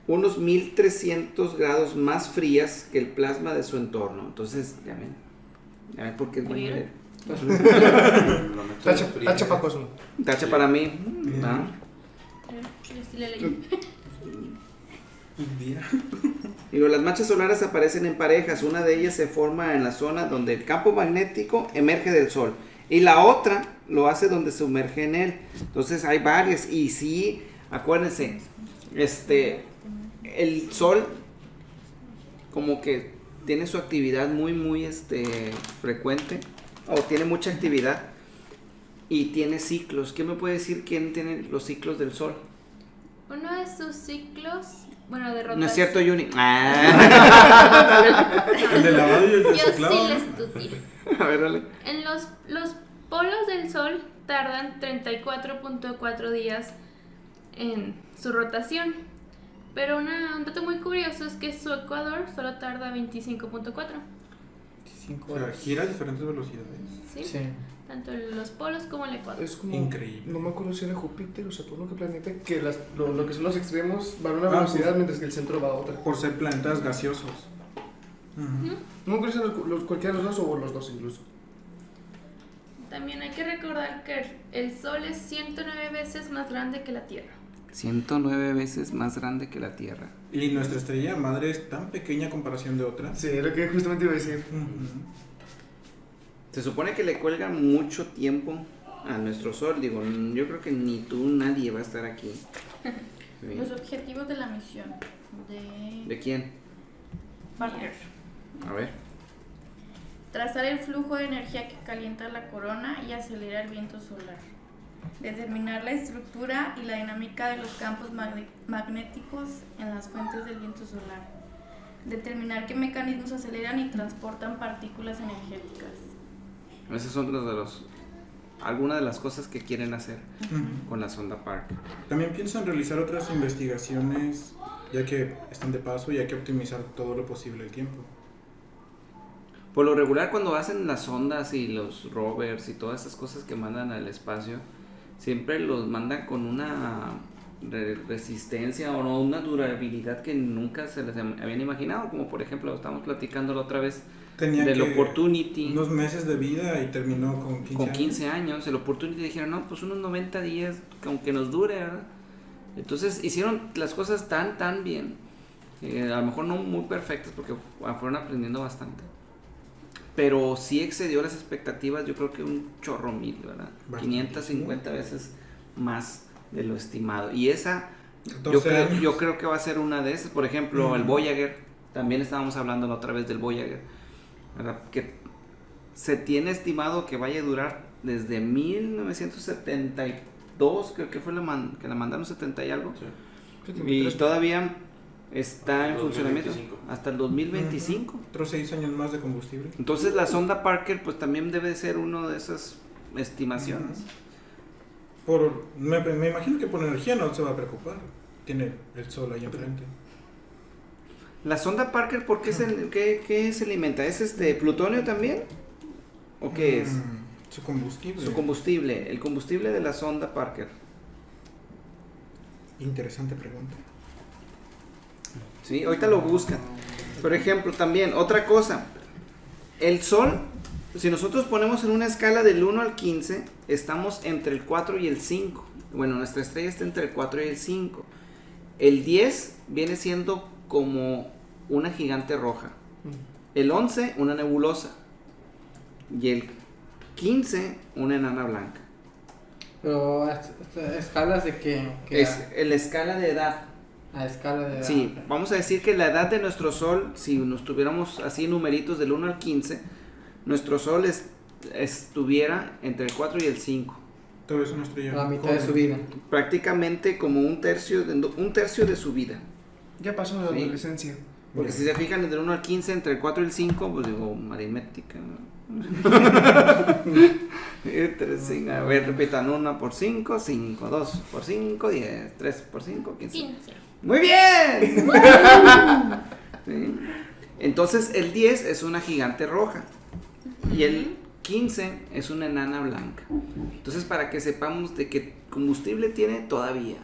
S1: unos 1300 grados más frías que el plasma de su entorno. Entonces, ya ven por qué es bueno leer.
S5: Tacha para Cosmo.
S1: Tacha para mí. ¿Ah?
S4: Yo sí le leí.
S2: Un día.
S1: Digo, las manchas solares aparecen en parejas. Una de ellas se forma en la zona donde el campo magnético emerge del Sol. Y la otra lo hace donde se sumerge en él. Entonces hay varias. Y sí, acuérdense, el Sol como que tiene su actividad muy frecuente. O tiene mucha actividad. Y tiene ciclos. ¿Qué me puede decir quién tiene los ciclos del Sol?
S4: Uno de sus ciclos, bueno, de rotación.
S1: No es cierto, Yuni.
S2: El de lavado y el de
S4: Yo
S2: reciclado.
S4: sí le estudié.
S1: A ver, dale.
S4: En los polos del Sol tardan 34.4 días en su rotación. Pero un dato muy curioso es que su ecuador solo tarda 25.4.
S2: O sea, gira a diferentes velocidades.
S4: ¿Sí?
S3: Sí.
S4: Tanto los polos como el ecuador.
S5: Es como,
S2: Increíble.
S5: no me acuerdo si era Júpiter o Saturno, qué planeta, que lo que son los extremos van a una velocidad mientras que el centro va a otra.
S2: Por ser planetas gaseosos. Ujú.
S5: No me acuerdo si eran cualquiera de los dos o los dos incluso.
S4: También hay que recordar que el Sol es 109 veces más grande que la Tierra.
S1: 109 veces más grande que la Tierra.
S2: Y nuestra estrella madre es tan pequeña a comparación de otras.
S5: Sí, era lo que justamente iba a decir.
S2: Ujú.
S1: Se supone que le cuelgan mucho tiempo a nuestro Sol. Digo, yo creo que ni tú, nadie va a estar aquí. ¿Sí?
S7: Los objetivos de la misión
S1: ¿De quién?
S7: Parker.
S1: A ver.
S7: Trazar el flujo de energía que calienta la corona y acelera el viento solar. Determinar la estructura y la dinámica de los campos magnéticos en las fuentes del viento solar. Determinar qué mecanismos aceleran y transportan partículas energéticas.
S1: Esas son algunas de las cosas que quieren hacer
S2: Ujú.
S1: con la sonda Parker.
S2: También piensan realizar otras investigaciones, ya que están de paso y hay que optimizar todo lo posible el tiempo.
S1: Por lo regular, cuando hacen las sondas y los rovers y todas esas cosas que mandan al espacio, siempre los mandan con una resistencia o no, una durabilidad que nunca se les habían imaginado. Como por ejemplo, estamos platicando la otra vez
S2: Tenía
S1: del
S2: que
S1: Opportunity.
S2: unos meses de vida y terminó con 15
S1: Con
S2: años.
S1: 15 años, el Opportunity dijeron, no, pues unos 90 días, aunque nos dure, ¿verdad? Entonces hicieron las cosas tan bien, a lo mejor no muy perfectas porque fueron aprendiendo bastante, pero sí excedió las expectativas, yo creo que un chorro mil, ¿verdad?
S2: Bastante,
S1: 550 veces más de lo estimado, y esa
S2: 14 años.
S1: yo creo que va a ser una de esas. Por ejemplo, el Voyager, también estábamos hablando la otra vez del Voyager, ¿verdad? Que se tiene estimado que vaya a durar desde 1972, creo que fue que la mandaron 70 y algo, y todavía está en funcionamiento
S6: 2025.
S1: hasta el 2025.
S2: Otros 6 años más de combustible.
S1: Entonces la sonda Parker pues también debe ser una de esas estimaciones.
S2: Me imagino que por energía no se va a preocupar. Tiene el sol ahí enfrente.
S1: La sonda Parker, ¿por qué qué se alimenta? ¿Es plutonio también? ¿O qué es?
S2: Su combustible.
S1: Su combustible, el combustible de la sonda Parker.
S2: Interesante pregunta.
S1: Sí, ahorita lo buscan. Por ejemplo, también, otra cosa. El Sol, si nosotros ponemos en una escala del 1 al 15, estamos entre el 4 y el 5. Bueno, nuestra estrella está entre el 4 y el 5. El 10 viene siendo como una gigante roja. El 11, una nebulosa. Y el 15, una enana blanca.
S3: Pero escalas de que
S1: Es la escala de edad.
S3: a escala de
S1: Sí, vamos a decir que la edad de nuestro Sol, si nos tuviéramos así numeritos del 1 al 15, nuestro Sol estuviera entre el 4 y el 5.
S2: Todavía es una estrella.
S3: la mitad
S2: joven.
S3: de su vida.
S1: Prácticamente como un tercio de su vida.
S5: Ya pasó la
S1: Sí.
S5: adolescencia.
S1: Porque si se fijan entre el 1 al 15, entre el 4 y el 5, pues digo, aritmética. A ver, repitan: 1 por 5, 5, 2 por 5, 10, 3 por 5, 15.
S4: 15.
S1: ¡Muy bien! Sí. Entonces el 10 es una gigante roja. y el 15 es una enana blanca. Entonces, para que sepamos de que combustible tiene todavía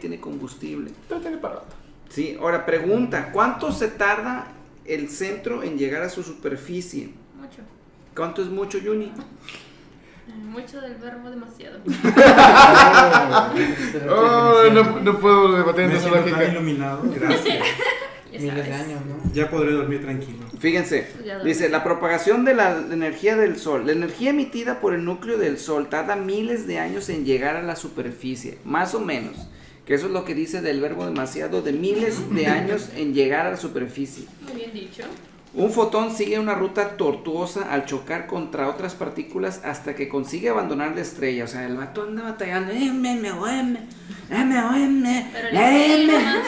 S1: tiene combustible.
S5: No tiene para rato.
S1: Sí, ahora pregunta, ¿cuánto se tarda el centro en llegar a su superficie?
S4: Mucho.
S1: ¿Cuánto es mucho, Yuni?
S4: Mucho del verbo demasiado.
S5: Oh, no puedo debatir en
S2: Me
S5: esa
S2: siento tan
S5: lógica.
S2: iluminado. Gracias.
S4: Ya
S3: Miles de
S4: sabes.
S3: años, ¿no?
S2: Ya podré dormir tranquilo.
S1: Fíjense,
S4: Ya lo
S1: dice,
S4: sé.
S1: la propagación de la energía del Sol. La energía emitida por el núcleo del Sol tarda miles de años en llegar a la superficie, más o menos. Que eso es lo que dice del verbo demasiado, de miles de años en llegar a la superficie.
S4: Muy bien dicho.
S1: Un fotón sigue una ruta tortuosa al chocar contra otras partículas hasta que consigue abandonar la estrella. O sea, el vato anda batallando.
S4: Pero le más.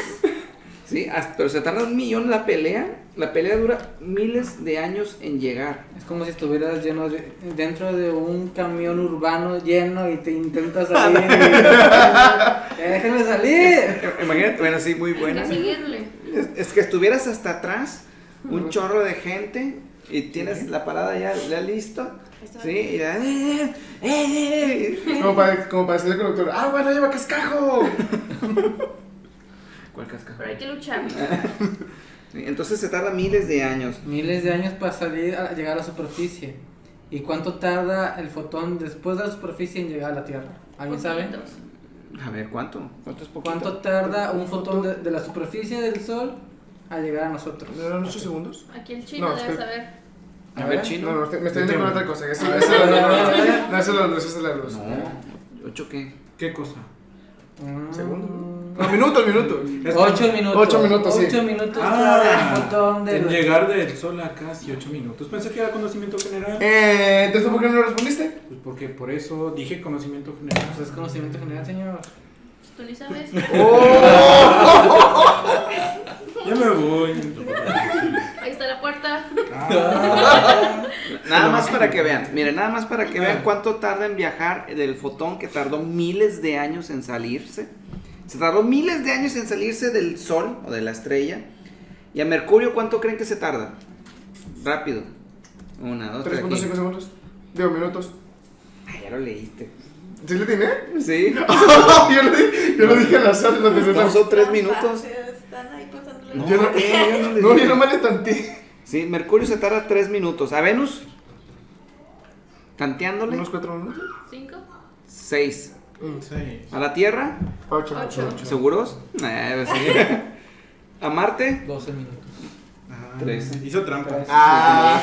S1: Sí, pero se tarda 1.000.000 la pelea. La pelea dura miles de años en llegar.
S3: Es como si estuvieras dentro de un camión urbano lleno y te intentas salir. ¡Déjenme salir!
S1: Imagínate, bueno, sí, muy
S4: Hay
S1: buena.
S4: que seguirle.
S1: Es que estuvieras hasta atrás, un chorro de gente, y tienes la parada ya listo. Sí, y ya,
S5: Como para decirle al conductor, ¡ah, bueno, lleva cascajo!
S1: ¿Cuál casca?
S4: Pero hay que luchar.
S1: Sí, entonces se tarda miles de años.
S3: Miles de años para llegar a la superficie. ¿Y cuánto tarda el fotón después de la superficie en llegar a la Tierra? ¿Alguien sabe?
S4: Poquitos.
S1: A ver, ¿cuánto? ¿Cuánto es poquito?
S3: ¿Cuánto tarda un fotón de la superficie del Sol a llegar a nosotros?
S5: ¿No eran 8 segundos?
S4: Aquí el chino
S5: No,
S4: debe
S5: espera.
S4: saber.
S1: A ver, chino.
S5: No, me estoy yendo con otra cosa. Eso
S3: A
S5: es
S3: ver,
S5: la
S3: a ver, a ver.
S5: luz. No, eso es la luz, eso es la luz.
S1: No, ¿8 qué?
S2: ¿Qué cosa?
S5: ¿Segundo? No, minutos.
S3: 8 minutos.
S5: 8 minutos, sí.
S3: 8 minutos tarda el fotón
S2: en
S3: del...
S2: llegar del sol a casi 8 minutos. Pensé que era conocimiento general.
S5: Entonces, ¿por qué no respondiste?
S2: Pues porque por eso dije conocimiento general.
S3: Pues es conocimiento general, señor.
S4: Tú ni sabes.
S2: Ya me voy.
S4: Ahí está la puerta.
S1: Nada más para que vean, miren, nada más para que vean cuánto tarda en viajar del fotón que tardó miles de años en salirse. Se tardó miles de años en salirse del Sol o de la estrella. ¿Y a Mercurio cuánto creen que se tarda? Rápido. 1, 2, 3.
S5: 3.5 segundos. Digo, minutos.
S1: Ay, ya lo leíste.
S5: ¿Sí le tiene?
S1: Sí.
S5: yo lo dije al azar.
S1: Son 3 minutos.
S7: Están ahí pasándole.
S1: No,
S5: Yo no,
S1: yo no le
S5: no,
S1: dije.
S5: yo no me le tanteé.
S1: Sí, Mercurio se tarda 3 minutos. ¿A Venus? Tanteándole.
S5: ¿Unos 4 minutos?
S4: 5.
S1: 6.
S2: Sí.
S1: ¿A la Tierra?
S5: 8.
S4: Ocho.
S1: ¿Seguros? Sí. ¿A Marte?
S3: 12 minutos.
S1: 13.
S2: Hizo trampa.
S5: Ah,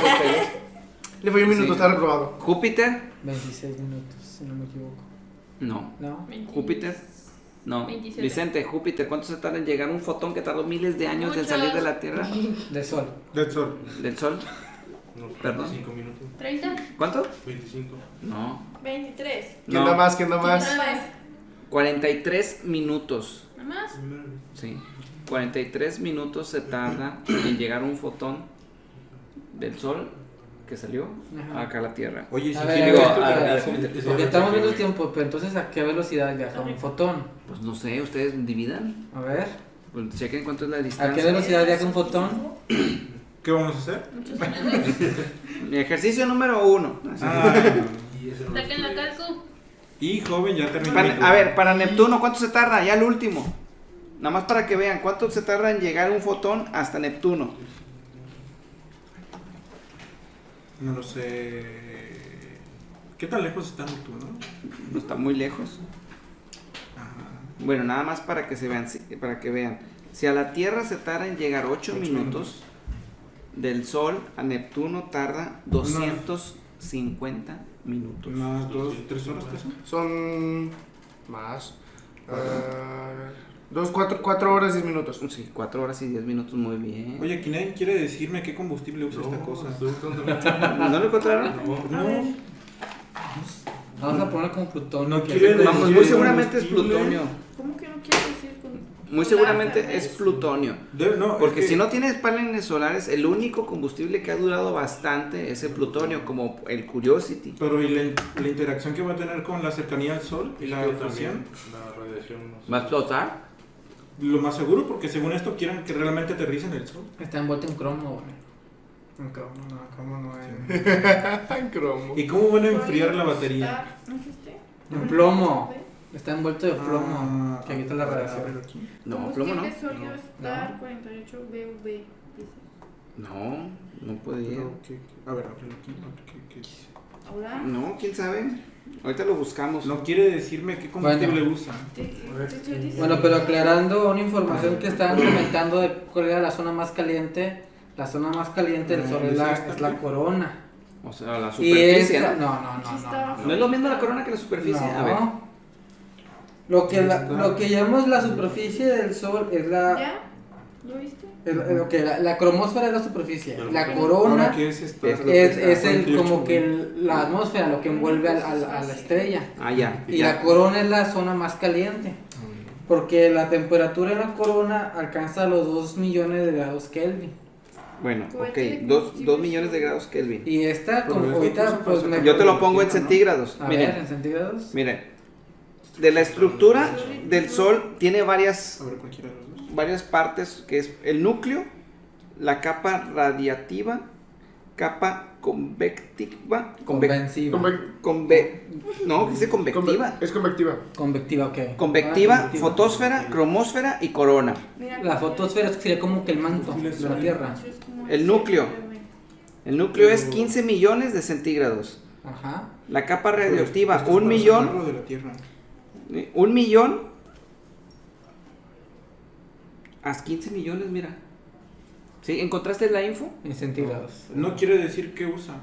S5: le fue un minuto,
S1: Sí.
S5: está reprobado.
S1: ¿Júpiter?
S3: 26 minutos, si no me equivoco.
S1: No.
S3: ¿No?
S1: ¿Júpiter? No.
S4: 27.
S1: Vicente, Júpiter, ¿cuánto se tarda en llegar un fotón que tardó miles de años en
S4: Muchos.
S1: salir de la Tierra?
S3: Del Sol.
S2: Del sol.
S1: ¿Del Sol?
S6: No,
S1: Perdón.
S6: 25 minutos.
S4: 30.
S1: ¿Cuánto?
S6: 25.
S1: No.
S7: 23.
S5: ¿Quién da más? ¿Quién da más?
S7: ¿Quién da más?
S1: 43 minutos.
S4: Nada más.
S1: Sí. 43 minutos se tarda en llegar un fotón del Sol que salió
S3: Ajá.
S1: acá a la Tierra.
S2: Oye, si
S3: A
S2: quiere
S3: ver,
S2: esto,
S3: a ver,
S2: que-
S3: a ver. Porque estamos viendo el tiempo, pero entonces ¿a qué velocidad viaja un fotón?
S1: Pues no sé, ustedes dividan.
S3: A ver,
S1: Pues chequen cuánto es la
S3: ¿a qué
S1: distancia.
S3: velocidad viaja un fotón?
S2: ¿Qué vamos a hacer?
S4: Muchos años.
S1: Ejercicio número 1.
S4: Saquen la calco.
S2: Y joven, ya terminé.
S1: A ver, para Neptuno, ¿cuánto se tarda? Ya el último. Nada más para que vean cuánto se tarda en llegar un fotón hasta Neptuno.
S2: No lo sé. ¿Qué tan lejos está Neptuno?
S1: No está muy lejos.
S2: Ajá.
S1: Bueno, nada más para que se vean, para que vean. Si a la Tierra se tarda en llegar 8 minutos, del Sol a Neptuno tarda 250 minutos.
S2: Unas 2, 3 horas, ¿qué son?
S5: Son más. 4 horas 10 minutos.
S1: Sí, 4 horas y 10 minutos, muy bien.
S2: Oye, aquí nadie quiere decirme qué combustible usa esta cosa.
S1: ¿No lo encontraron?
S2: No,
S3: Vamos a ponerlo como plutonio.
S2: No
S3: que
S2: quiere
S3: hace
S1: Vamos,
S2: Sí,
S1: muy
S2: es
S1: seguramente es
S2: combustible.
S1: plutonio.
S7: ¿Cómo que no quieres decir con.?
S1: Muy seguramente es plutonio.
S2: no,
S1: Porque
S2: es que-
S1: si no tienes paneles solares, el único combustible que ha durado bastante es el plutonio, como el Curiosity.
S2: Pero ¿y la interacción que va a tener con la cercanía al Sol y la
S6: Que
S2: fusión?
S6: también la radiación no sé.
S1: ¿Va a explotar?
S2: Lo más seguro, porque según esto quieren que realmente aterricen en el Sol.
S3: Está envuelto en cromo, güey. Un cromo, no, ¿cómo no es?
S5: En cromo.
S2: ¿Y cómo van a enfriar la batería?
S7: ¿No es este?
S3: Un plomo. Está envuelto de plomo.
S2: Ah,
S3: Que evita la
S2: a ver,
S3: radiación.
S2: ábrelo aquí.
S1: No, plomo no.
S7: Combustible sólido Star 48 BV. dice.
S1: No, no podía.
S2: Pero, a ver, ábrelo aquí. ¿Qué dice?
S7: Ahora.
S1: No, quién sabe. Ahorita lo buscamos.
S2: No quiere decirme qué combustible usa.
S7: Te estoy diciendo.
S3: Bueno, pero aclarando una información que estaban comentando de cuál era la zona más caliente. La zona más caliente del Sol es la corona.
S1: O sea, la
S3: Y
S1: superficie,
S3: esta,
S1: ¿no?
S3: no.
S1: ¿No es lo mismo la corona que la superficie? A ver.
S3: No. Lo que llamamos la superficie del Sol es la.
S7: ¿Ya? ¿Lo viste?
S3: La cromosfera es la superficie. La
S6: ¿Ahora
S3: corona
S2: ¿Qué es esto?
S3: es el como que la atmósfera, lo que envuelve a la estrella.
S1: Ah, ya.
S3: Y
S1: ya.
S3: la corona es la zona más caliente. Porque la temperatura en la corona alcanza los 2 millones de grados Kelvin.
S1: Bueno,
S7: Cohete de
S1: ok.
S7: combustible
S1: 2 millones de grados Kelvin.
S3: Y esta,
S2: Pero
S3: como
S2: es
S3: ahorita,
S2: incluso
S3: pues
S2: para
S3: me.
S2: sacar-
S1: Yo te lo pongo en
S2: ¿no?
S1: centígrados.
S3: A ver,
S1: Miren,
S3: en centígrados.
S1: miren. De la estructura del Sol tiene
S2: A
S1: varias
S2: ver, cualquiera de los dos.
S1: varias partes, que es el núcleo, la capa radiativa, capa convectiva,
S3: Convenciva.
S1: no, dice convectiva,
S5: Es convectiva.
S3: Convectiva, ok.
S1: convectiva, fotosfera, cromosfera y corona.
S7: Mira,
S3: La fotosfera sería como que el manto de la Tierra.
S7: es como
S1: El núcleo. El núcleo es 15 millones de centígrados.
S3: Ajá.
S1: La capa
S2: Pero
S1: radioactiva,
S2: esto es
S1: 1
S2: para
S1: millón,
S2: sacarlo de la Tierra.
S1: 1 millón, haz 15 millones, mira. ¿Sí? ¿Encontraste la info?
S3: En centígrados.
S2: No quiere decir qué usa.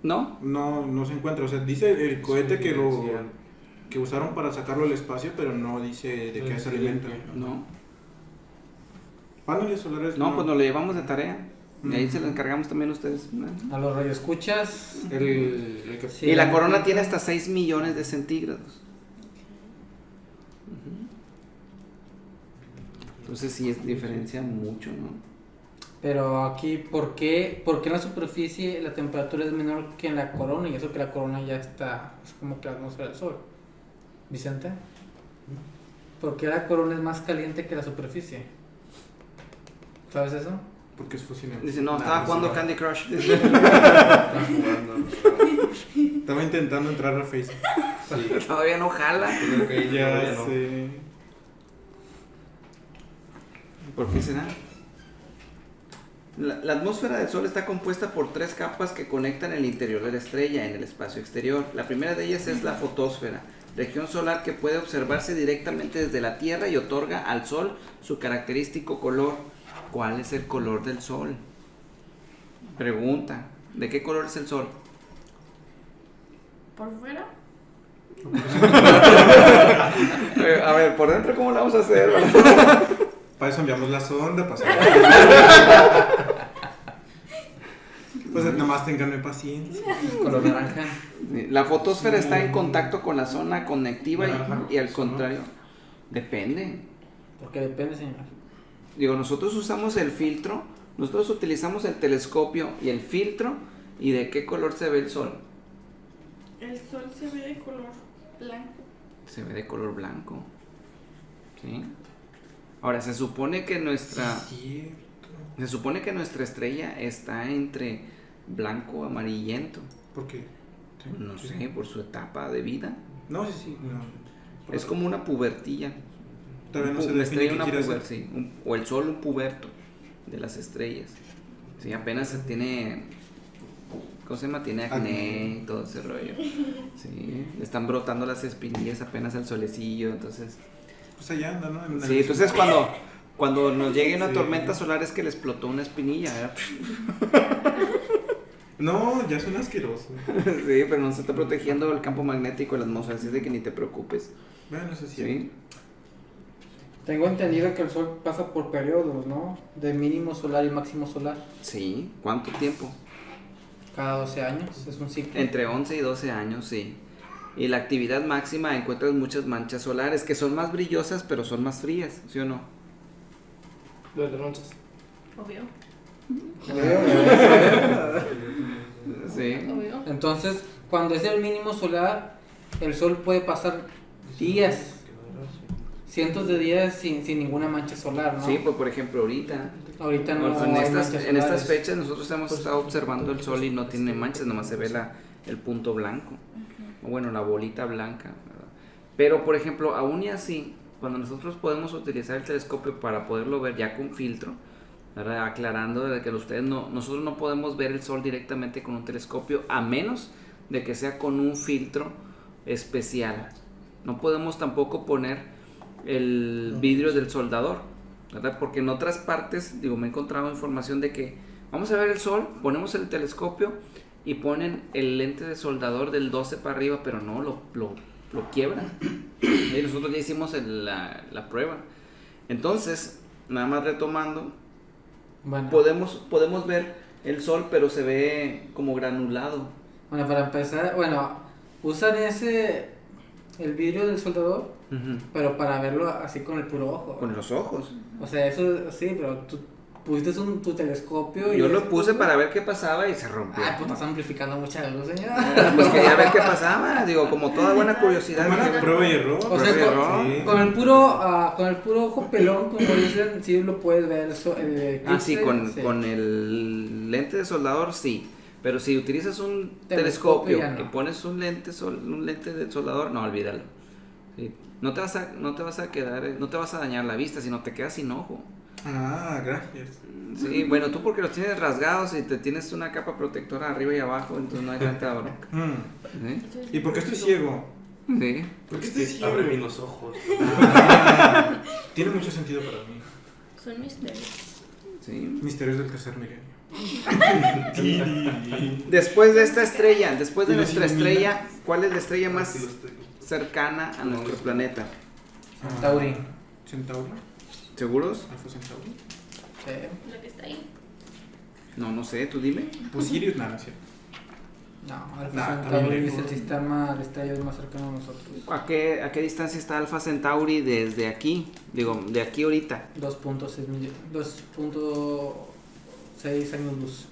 S1: ¿No?
S2: No se encuentra. O sea, dice el cohete que usaron para sacarlo al espacio, pero no dice de qué se alimenta.
S1: No.
S2: Paneles solares.
S1: No, pues nos lo llevamos de tarea. Y ahí se lo encargamos también a ustedes.
S3: A los radioescuchas.
S2: El que-
S3: Sí,
S1: Y la corona tiene hasta 6 millones de centígrados. Entonces sí es diferencia mucho, ¿no?
S3: Pero aquí, ¿por qué en la superficie la temperatura es menor que en la corona? Y eso que la corona ya está, es como que la atmósfera del Sol. Vicente, ¿por qué la corona es más caliente que la superficie? ¿Sabes eso?
S2: Porque es fusionable.
S1: Dice, no, estaba jugando Candy Crush.
S2: Estaba intentando entrar a Facebook.
S1: Todavía no jala.
S2: Ya sé.
S1: ¿Por qué será? La atmósfera del Sol está compuesta por 3 capas que conectan el interior de la estrella en el espacio exterior. La primera de ellas es la fotosfera, región solar que puede observarse directamente desde la Tierra y otorga al Sol su característico color. ¿Cuál es el color del Sol? Pregunta, ¿de qué color es el Sol?
S7: ¿Por fuera?
S1: A ver, por dentro, ¿cómo lo vamos a hacer?
S2: Para eso enviamos la sonda. Pues nada más tenganme paciencia.
S3: Color naranja.
S1: La fotosfera está en contacto con la zona conectiva
S2: Naranja,
S1: y al
S2: ¿no?
S1: contrario. Depende.
S3: Porque depende, señor.
S1: Digo, nosotros usamos el filtro, nosotros utilizamos el telescopio y el filtro. ¿Y de qué color se ve el Sol?
S7: El sol se ve de color blanco.
S1: Se ve de color blanco. ¿Sí? Ahora, se supone que nuestra estrella está entre blanco amarillento.
S2: ¿Por qué? Sí,
S1: No
S2: sí.
S1: sé, por su etapa de vida.
S2: No, sí. No.
S1: Es como una pubertilla.
S2: Todavía no se
S1: Una
S2: define
S1: estrella,
S2: qué
S1: una
S2: quiere
S1: puber,
S2: hacer.
S1: sí, o el Sol, un puberto de las estrellas. Sí, apenas tiene, ¿cómo se llama? Tiene acné y todo ese rollo. Sí, le están brotando las espinillas apenas al solecillo, entonces.
S2: Pues allá anda, ¿no? En una-
S1: Sí, entonces cuando nos llegue una tormenta solar es que le explotó una espinilla, ¿verdad?
S2: No, ya son asquerosos.
S1: Sí, pero no se está protegiendo el campo magnético de la atmósfera, así es de que ni te preocupes.
S2: Bueno, eso sí.
S1: Sí.
S3: Tengo entendido que el Sol pasa por periodos, ¿no? De mínimo solar y máximo solar.
S1: Sí, ¿cuánto tiempo?
S3: Cada 12 años, es un ciclo.
S1: Entre 11 y 12 años, sí. Y la actividad máxima encuentras muchas manchas solares que son más brillosas, pero son más frías, ¿sí o no?
S5: Los de ronchas.
S4: Obvio.
S1: Sí.
S4: Obvio.
S3: Entonces, cuando es el mínimo solar, el Sol puede pasar días cientos de días sin ninguna mancha solar, ¿no?
S1: Sí, pues por ejemplo ahorita.
S3: Ahorita no
S1: En
S3: hay
S1: estas,
S3: manchas
S1: en estas
S3: solares.
S1: fechas nosotros hemos estado observando el sol y no tiene manchas, nomás se ve el punto blanco, o bueno, la bolita blanca, ¿verdad? Pero por ejemplo, aún y así, cuando nosotros podemos utilizar el telescopio para poderlo ver ya con filtro, ¿verdad? Aclarando de que nosotros no podemos ver el sol directamente con un telescopio a menos de que sea con un filtro especial. No podemos tampoco poner el vidrio del soldador, ¿verdad? Porque en otras partes, me he encontrado información de que vamos a ver el sol, ponemos el telescopio y ponen el lente de soldador del 12 para arriba, pero no, lo quiebran. Y nosotros ya hicimos la prueba. Entonces, nada más retomando,
S3: Bueno.
S1: podemos ver el sol, pero se ve como granulado.
S3: Bueno, para empezar, usan el vidrio del soldador, pero para verlo así con el puro ojo.
S1: Con los ojos.
S3: O sea, eso sí, pero tú pusiste tu telescopio y...
S1: Yo lo puse para ver qué pasaba y se rompió.
S3: Ay, pues estás amplificando mucha luz, señor.
S1: Pues quería ver qué pasaba, como toda buena curiosidad.
S2: Bueno, prueba y error.
S3: O sea,
S1: Prueba y error.
S2: Sí.
S3: con el puro ojo pelón, como dicen, sí lo puedes ver.
S1: Sí, con el lente de soldador sí. Pero si utilizas un
S3: Telescopio,
S1: telescopio
S3: ya no.
S1: y pones un lente de soldador, no, olvídalo. Sí. No te vas a dañar la vista, sino te quedas sin ojo.
S2: Ah, gracias.
S1: Sí, bueno, tú porque los tienes rasgados y te tienes una capa protectora arriba y abajo, entonces no hay tanta bronca. ¿Sí?
S2: ¿Y por qué estoy ciego?
S1: Sí.
S2: ¿Por qué estoy ciego?
S6: Abre bien los ojos.
S2: Tiene mucho sentido para mí.
S4: Son misterios.
S1: Sí.
S2: Misterios del tercer milenio.
S1: Después de esta estrella, después de
S2: ¿Y los
S1: nuestra
S2: ilumina?
S1: estrella, ¿cuál es la estrella más
S6: Aquí los tengo.
S1: cercana a nuestro planeta?
S3: Tauri.
S2: ¿Centauri?
S1: ¿Seguros?
S2: ¿Alfa Centauri?
S3: Sí.
S4: La que está ahí.
S1: No sé, tú dime.
S2: Pues Sirius, nada, ¿cierto?
S3: No, Alfa
S2: Nah,
S3: Centauri
S2: también
S3: es el
S2: lejos.
S3: sistema de estrellas más cercano a nosotros.
S1: ¿A qué distancia está Alpha Centauri desde aquí? De aquí ahorita.
S3: 2.6 años luz.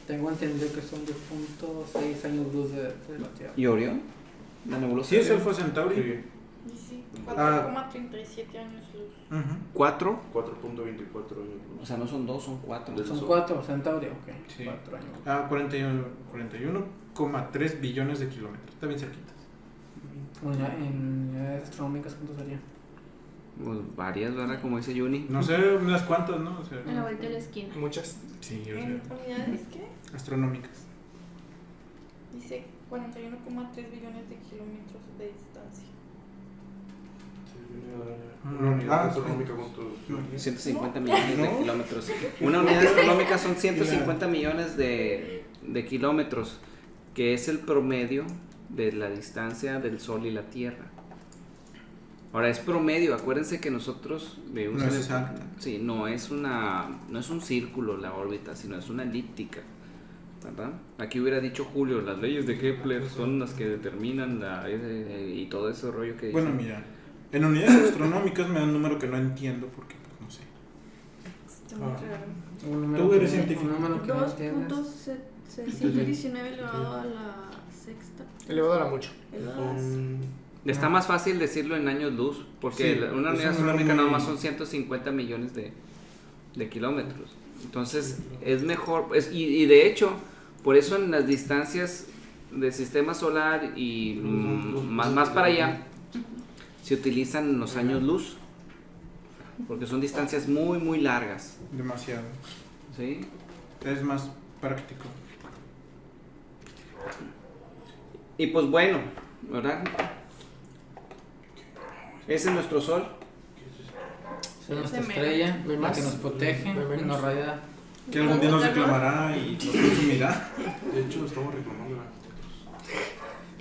S3: Tengo entendido que son 2.6 años luz de la Tierra.
S1: ¿Y Orión? ¿La nebulosa?
S2: Sí, es Alfa Centauri.
S6: Sí,
S7: Y sí,
S2: Ah.
S7: 4,37 años luz.
S2: Ujú.
S1: 4.
S6: 4.24 años.
S1: O sea, no son 2, son 4.
S6: Del
S3: Son
S6: Sol.
S3: 4 Centauri, ok.
S2: Sí.
S3: 4 años.
S2: 41,3 billones de kilómetros. Está bien cerquita.
S3: Bueno, en unidades astronómicas, ¿cuánto sería?
S1: Pues varias, ¿verdad? Como dice Juni.
S2: No sé, unas cuantas, ¿no? O sea,
S4: En la vuelta de la esquina.
S5: Muchas.
S2: sí, o
S7: ¿En
S2: sea,
S7: unidades qué?
S2: astronómicas.
S7: Dice 41,3 billones de kilómetros de distancia.
S6: Una unidad
S2: Ah,
S6: astronómica con tu...
S1: 150 millones de
S2: No.
S1: kilómetros. Una unidad astronómica son 150 millones de kilómetros, que es el promedio de la distancia del Sol y la Tierra. Ahora es promedio, acuérdense que nosotros
S2: No es exacta.
S1: Sí, no es un círculo la órbita, sino es una elíptica, ¿verdad? Aquí hubiera dicho Julio, las leyes de Kepler son las que determinan y todo ese rollo que dice.
S2: Bueno, mira, en unidades astronómicas me da un número que no entiendo porque, pues, no sé.
S7: Está muy raro.
S3: Un número
S2: Tú eres
S3: que-
S2: científico.
S3: Un número que no entiendes.
S7: 2.619 elevado a la sexta.
S5: Elevado a la mucho.
S7: Elevado a la
S1: Está más fácil decirlo en años luz, porque
S2: Sí,
S1: una
S2: es
S1: unidad
S2: un número
S1: astronómica
S2: muy-
S1: nada más son 150 millones de kilómetros. Entonces es mejor, y de hecho, por eso en las distancias del sistema solar y más para allá, se utilizan los años luz, porque son distancias muy, muy largas.
S2: Demasiado.
S1: ¿Sí?
S2: Es más práctico.
S1: Y pues bueno, ¿verdad? Ese es nuestro sol.
S3: Es nuestra
S7: Ese mero.
S3: estrella,
S5: ¿No hay
S3: la
S5: más?
S3: que nos protege
S5: ¿No hay
S3: y
S5: menos?
S3: nos radia.
S2: Que algún día nos reclamará y nos consumirá.
S6: De hecho, estamos reclamando.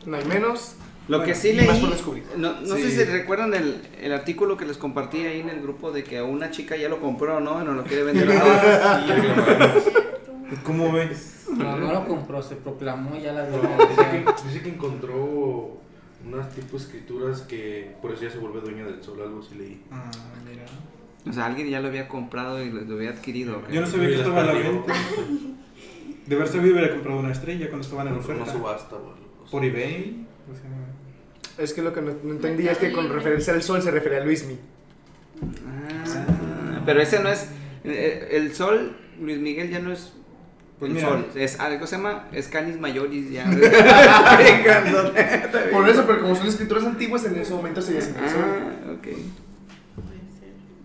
S5: No hay menos.
S1: Lo
S2: Bueno,
S1: que sí
S5: y más
S1: leí,
S5: por descubrir.
S1: no sé
S2: Sí.
S1: si recuerdan el artículo que les compartí ahí en el grupo de que una chica ya lo compró, ¿no? Y nos lo quiere vender a todos.
S2: Ah, sí. ¿Cómo ves?
S3: No, no lo compró, se proclamó ya la
S6: Dice que encontró unas tipo de escrituras que por eso ya se vuelve dueña del sol, algo así leí.
S2: Ah, mira.
S1: O sea, alguien ya lo había comprado y lo había adquirido. ¿ok?
S2: Yo no sabía que estaba a la venta. De haber sabido hubiera comprado una estrella cuando estaban en
S6: Una
S2: oferta.
S6: subasta o algo.
S2: Por eBay. O sea,
S5: Es que lo que no entendí es que con referencia al sol se refiere a Luismi.
S1: Pero ese no es. El sol, Luis Miguel ya no es.
S2: Pues
S1: el
S2: mira.
S1: sol, es algo se llama Canis Majoris ya.
S5: Por eso, pero como son escrituras antiguas, en ese momento se dice el sol.
S1: Ok.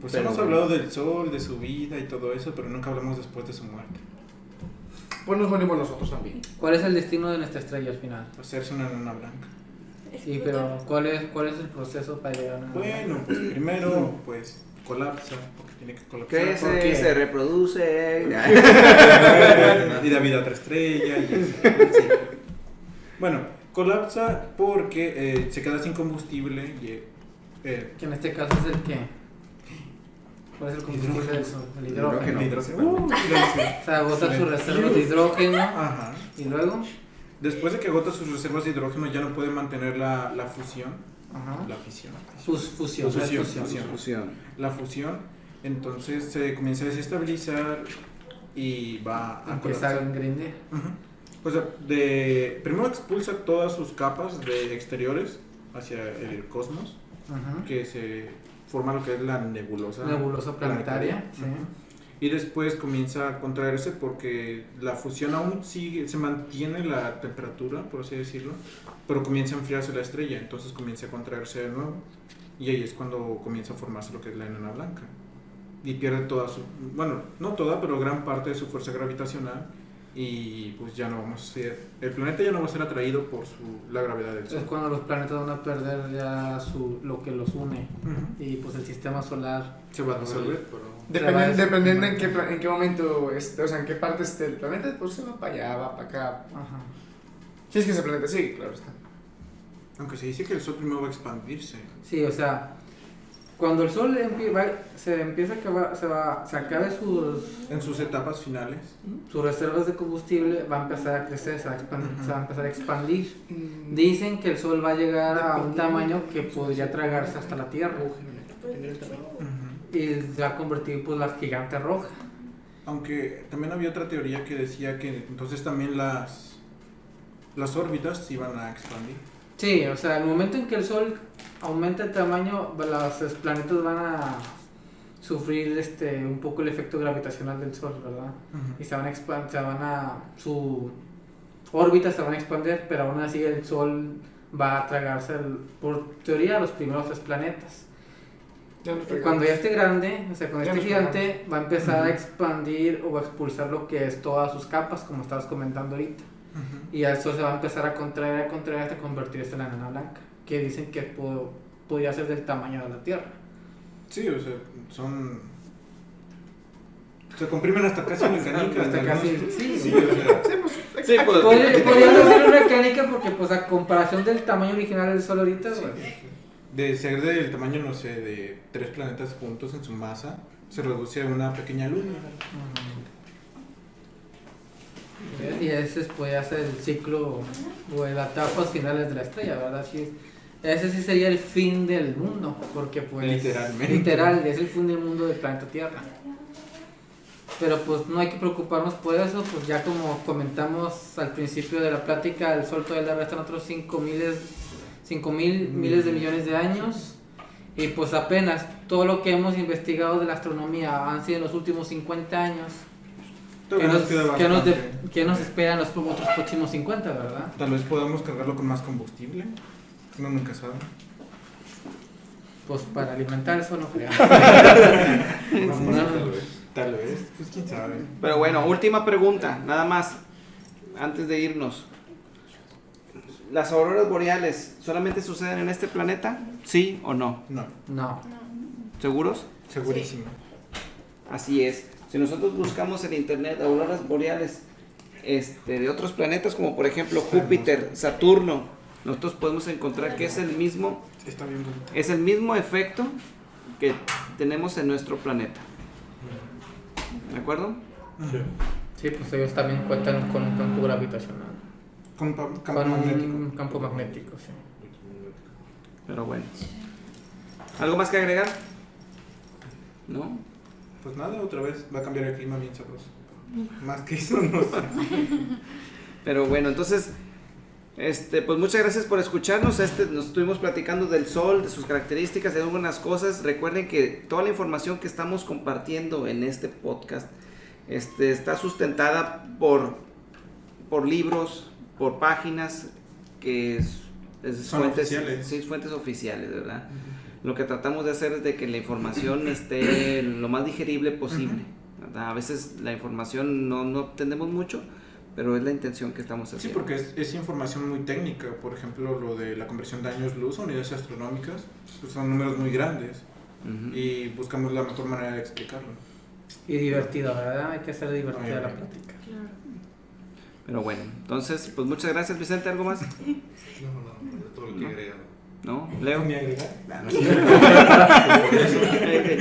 S2: Pues
S1: Pero
S2: hemos
S1: bueno.
S2: hablado del sol, de su vida y todo eso, pero nunca hablamos después de su muerte.
S5: Pues nos ponemos nosotros también.
S3: ¿Cuál es el destino de nuestra estrella al final?
S2: Hacerse una enana blanca.
S3: Sí, pero ¿cuál es el proceso para llegar a una...
S2: Bueno, pues primero, pues colapsa, porque tiene que colapsar.
S1: Crece,
S2: porque-
S1: se reproduce.
S2: y da vida a otra estrella. Y sí. Bueno, colapsa porque se queda sin combustible. Y,
S3: Que en este caso es el que... ¿Cuál es el combustible del sol? El hidrógeno.
S2: el hidrógeno.
S3: O sea, agota sus reservas de hidrógeno
S2: Ajá.
S3: y luego...
S2: Después de que agota sus reservas de hidrógeno, ya no puede mantener la fusión.
S3: Ajá.
S2: La fisión.
S3: Fusión.
S1: Fusión.
S2: La fusión. Entonces se comienza a desestabilizar y va a
S3: Empieza a
S2: colapsar.
S3: engreír.
S2: O sea, primero expulsa todas sus capas de exteriores hacia el cosmos,
S3: Ajá.
S2: que se forma lo que es la nebulosa.
S3: Nebulosa planetaria. Sí.
S2: Ujú. Y después comienza a contraerse porque la fusión aún sigue, se mantiene la temperatura, por así decirlo, pero comienza a enfriarse la estrella, entonces comienza a contraerse de nuevo. Y ahí es cuando comienza a formarse lo que es la enana blanca. Y pierde toda su, bueno, no toda, pero gran parte de su fuerza gravitacional. Y pues ya no vamos a ser, el planeta ya no va a ser atraído por la gravedad del
S3: Es
S2: Sol.
S3: cuando los planetas van a perder ya lo que los une.
S2: Ujú.
S3: Y pues el sistema solar...
S2: Se va a disolver.
S5: Dependiendo en qué momento esté, o sea, en qué parte esté el planeta, pues se va para allá, va para acá.
S3: Ajá.
S5: Si es que ese planeta sigue, claro está.
S2: Aunque se dice que el Sol primero va a expandirse.
S3: Sí, o sea, cuando el sol se empieza a acabar, se acabe
S2: En sus etapas finales.
S3: sus reservas de combustible, va a empezar a crecer, se va a empezar a expandir.
S5: Mm.
S3: Dicen que el sol va a llegar a un tamaño que podría tragarse hasta la Tierra y se va a convertir pues la gigante roja.
S2: Aunque también había otra teoría que decía que entonces también las órbitas se iban a expandir.
S3: Sí, o sea, en el momento en que el sol aumenta el tamaño, los planetas van a sufrir un poco el efecto gravitacional del sol, ¿verdad? Y se van a expandir, su órbita se van a expandir, pero aún así el sol va a tragarse, por teoría, los primeros 3 planetas. Cuando ya esté grande, o sea, cuando
S5: Ya
S3: esté
S5: nos
S3: gigante, va a empezar a expandir o a expulsar lo que es todas sus capas, como estabas comentando ahorita. Y el sol se va a empezar a contraer hasta convertirse en la enana blanca, que dicen que podría ser del tamaño de la Tierra.
S2: Sí, o sea, se comprimen hasta casi mecánica.
S3: Hasta casi, sí.
S2: Sí, o sea,
S1: Sí, pues.
S3: Podría ser una mecánica porque, pues, a comparación del tamaño original del sol ahorita, pues,
S2: de ser del tamaño, no sé, de 3 planetas juntos en su masa, se reduce a una pequeña luna.
S3: y ese podría ser el ciclo o las etapas finales de la estrella, ¿verdad? Sí, ese sí sería el fin del mundo, porque pues
S2: Literalmente.
S3: literal, es el fin del mundo del planeta Tierra. Pero pues no hay que preocuparnos por eso, pues ya como comentamos al principio de la plática, el Sol todavía le restan otros 5.000 miles de millones de años. Y pues apenas todo lo que hemos investigado de la astronomía han sido en los últimos 50 años.
S2: Todavía nos queda bastante.
S3: ¿Qué nos esperan los otros próximos 50, verdad?
S2: Tal vez podamos cargarlo con más combustible. Uno nunca sabe.
S3: Pues para alimentar eso no creo.
S2: Tal vez, pues quién sabe.
S1: Pero bueno, última pregunta, nada más, antes de irnos. ¿Las auroras boreales solamente suceden en este planeta? ¿Sí o no?
S2: No,
S3: No.
S1: ¿Seguros?
S2: segurísimo.
S1: Así es. Si nosotros buscamos en internet auroras boreales de otros planetas, como por ejemplo Júpiter, Saturno, nosotros podemos encontrar que es el mismo
S2: Está bien bonito.
S1: efecto que tenemos en nuestro planeta. ¿De acuerdo?
S3: Sí, pues ellos también cuentan con un campo gravitacional.
S2: Con campo
S3: Con
S2: magnético.
S3: un campo magnético, sí.
S1: Pero bueno. ¿Algo más que agregar? ¿No?
S2: Pues nada, otra vez va a cambiar el clima bien sabroso. Más que eso, no sé.
S1: Pero bueno, entonces Pues muchas gracias por escucharnos. Nos estuvimos platicando del sol, de sus características, de algunas cosas. Recuerden que toda la información que estamos compartiendo en este podcast está sustentada por libros, por páginas que
S2: Son oficiales.
S1: Sí, fuentes oficiales, ¿verdad? Lo que tratamos de hacer es de que la información esté lo más digerible posible, ¿verdad? A veces la información no obtenemos mucho, pero es la intención que estamos haciendo.
S2: Sí, porque es información muy técnica. Por ejemplo, lo de la conversión de años luz a unidades astronómicas, pues son números muy grandes. Y buscamos la mejor manera de explicarlo.
S3: Y divertido, ¿verdad? Hay que hacer divertida la plática.
S4: Claro.
S1: Pero bueno, entonces, pues muchas gracias, Vicente. ¿Algo más?
S6: No, de todo lo que he agregado.
S1: ¿No? ¿Leo?
S2: ¿Ni agregar?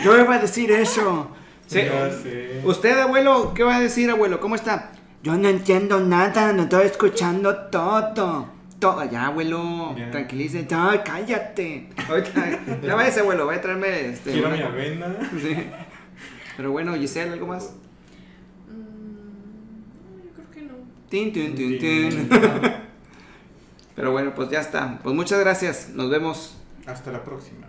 S1: Yo iba a decir eso. Sí.
S2: Ya sé.
S1: ¿Usted, abuelo, qué va a decir, abuelo? ¿Cómo está? Yo no entiendo nada, no estoy escuchando todo. Ya, abuelo,
S2: Ya.
S1: tranquilice. No, cállate. Ahorita, ya váyase, abuelo, voy a traerme
S2: Quiero
S1: una
S2: mi
S1: copa.
S2: avena.
S1: Sí. Pero bueno, Giselle, ¿algo más?
S4: Yo creo que no.
S1: Tin, tin, tin, tin. Pero bueno, pues ya está. Pues muchas gracias. Nos vemos.
S2: Hasta la próxima.